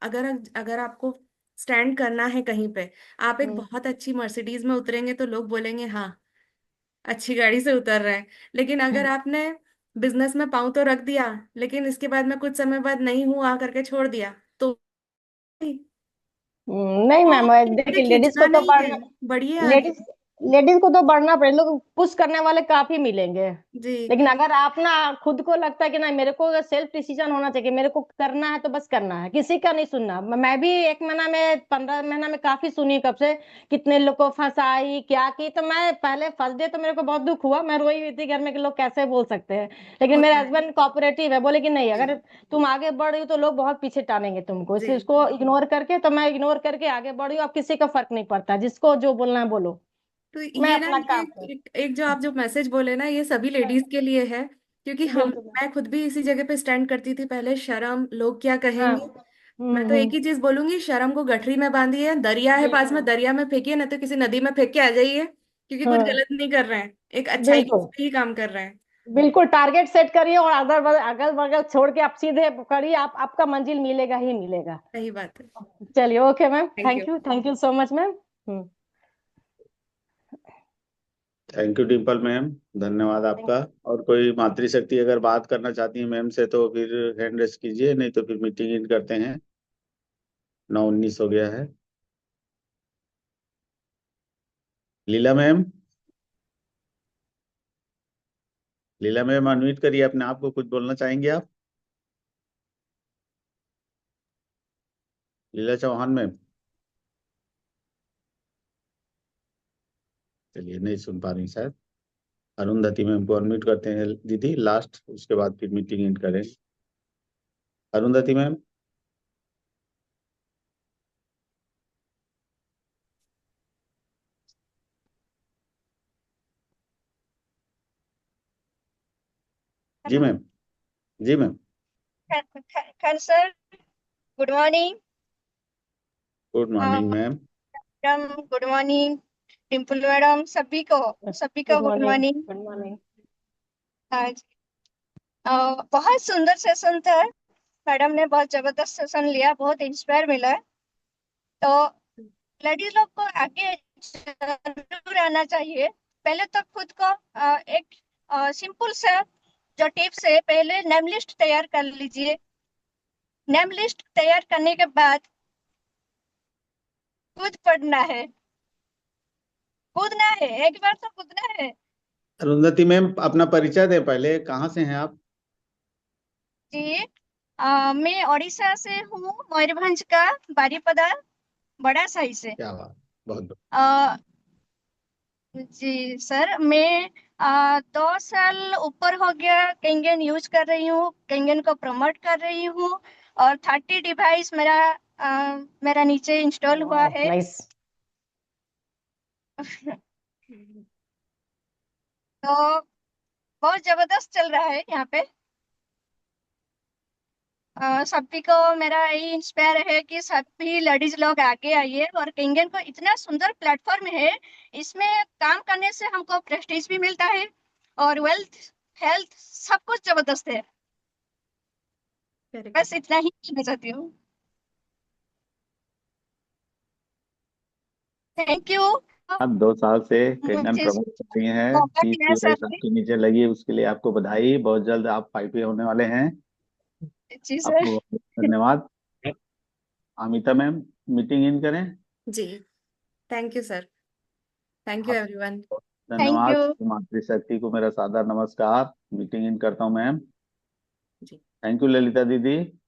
अगर अगर आपको स्टैंड करना है कहीं पे, आप एक हम्म। बहुत अच्छी मर्सिडीज में उतरेंगे तो लोग बोलेंगे हाँ, अच्छी गाड़ी से उतर रहे हैं। लेकिन अगर आपने बिजनेस में पाँव तो रख दिया, लेकिन इसके बाद में कुछ समय बाद नहीं हूँ आ करके छोड़ दिया, तो नहीं वो मैम, इनसे देखिए लेडीज को खींचना तो नहीं है, बढ़ना, बढ़िए आगे। लेडीज लेडीज को तो बढ़ना पड़े, लोग पुश करने वाले काफी मिलेंगे। जी लेकिन अगर आप ना खुद को लगता है कि नहीं, मेरे को सेल्फ डिसीजन होना चाहिए, मेरे को करना है तो बस करना है, किसी का नहीं सुनना। मैं भी 1 महीना में 15 महीना में काफी सुनी कब से, कितने लोग को फंसाई क्या की। तो मैं पहले फर्स्ट डे तो मेरे को बहुत दुख हुआ, मैं रोई हुई थी घर में कि लोग कैसे बोल सकते हैं। लेकिन मेरे होता है। हस्बैंड कोऑपरेटिव है, बोले कि नहीं, अगर तुम आगे बढ़ रही हो तो लोग बहुत पीछे टानेंगे तुमको, जी इसलिए उसको इग्नोर करके, तो मैं इग्नोर करके आगे बढ़ी हूँ। अब किसी का फर्क नहीं पड़ता, जिसको जो बोलना है बोलो, तो मैं ये ना, अपना ये काम कर। एक जो आप जो मैसेज बोले ना, ये सभी लेडीज के लिए है। क्योंकि हम, बिल्कुल। मैं खुद भी इसी जगह पे स्टैंड करती थी पहले, शर्म, लोग क्या हाँ। कहेंगे। मैं तो एक ही चीज बोलूंगी, शर्म को गठरी में बांधिए, दरिया है पास में, बिल्कुल। दरिया में फेंकिए, ना तो किसी नदी में फेंक के आ जाइए, क्योंकि कुछ हाँ। गलत नहीं कर रहे हैं, एक अच्छाई बिल्कुल। पे ही काम कर रहे हैं। बिल्कुल टारगेट सेट करिए, और अगल बगल छोड़ के आप सीधे करिए, आप आपका मंजिल मिलेगा ही मिलेगा। सही बात है। चलिए, okay ma'am, thank you. Thank you so much ma'am. Thank you Dimple ma'am, धन्यवाद आपका। और कोई मातृशक्ति अगर बात करना चाहती है मैम से, तो फिर हैंड रेस कीजिए, नहीं तो फिर मीटिंग इन करते हैं। 9:19 हो गया है। लीला मैम, लीला मैम अनम्यूट करिए अपने आप को, कुछ बोलना चाहेंगे आप? लीला चौहान मैम, चलिए नहीं सुन पा रही शायद। अरुंधति मैम को अनम्यूट करते हैं दीदी लास्ट, उसके बाद फिर मीटिंग एंड करें। अरुंधति मैम। जी हेलो। मैम। जी मैम। खैर sir, good morning. Good morning ma'am. Madam good morning, Dimple madam, सभी गुड को good morning. Morning. Good morning. आज बहुत सुंदर सेशन था, मैडम ने बहुत जबरदस्त सेशन लिया, बहुत इंस्पायर मिला। तो लेडीज लोग को आगे जरूर आना चाहिए। पहले तो खुद को एक सिंपल सा जो टिप्स है, पहले नेम लिस्ट तैयार कर लीजिए। नेम लिस्ट तैयार करने के बाद खुद पढ़ना है, कूदना है, एक बार तो कूदना है। अरुंधति मैम अपना परिचय दें पहले, कहाँ से हैं आप? जी, मैं उड़ीसा से हूँ, मयूरभंज का, बारीपदा, बड़ा साही से। क्या बात, बहुत बहुत। आ, जी सर, मैं 2 साल ऊपर हो गया कैंगन यूज कर रही हूँ, कैंगन को प्रमोट कर रही हूँ, और 30 डिवाइस मेरा नीचे इंस्टॉल हुआ है। नाइस। तो बहुत जबरदस्त चल रहा है यहाँ पे। सभी को मेरा यही इंस्पायर है कि सभी लेडीज लोग आगे आइए, और कैंगन को इतना सुंदर प्लेटफॉर्म है, इसमें काम करने से हमको प्रेस्टीज भी मिलता है, और वेल्थ, हेल्थ, सब कुछ जबरदस्त है। बस इतना ही कहना चाहती हूँ। थैंक यू आप 2 साल से कैंगन मुझे प्रमोट कर रही हैं, मौका 30 दिया डिवाइस सर। आपके नीचे लगी है, उसके लिए आपको बधाई। बहुत जल्द आप 5 होने वाले हैं। जी सर। आपको धन्यवाद। अमिता मैम, मीटिंग इन करें जी, thank you sir, thank you आप। एवरीवन। थैंक धन्यवाद। यू। मातृशक्ति को मेरा सादर नमस्कार। मीटिंग इन करता हूँ मैम। जी। थैंक यू ललिता दीदी।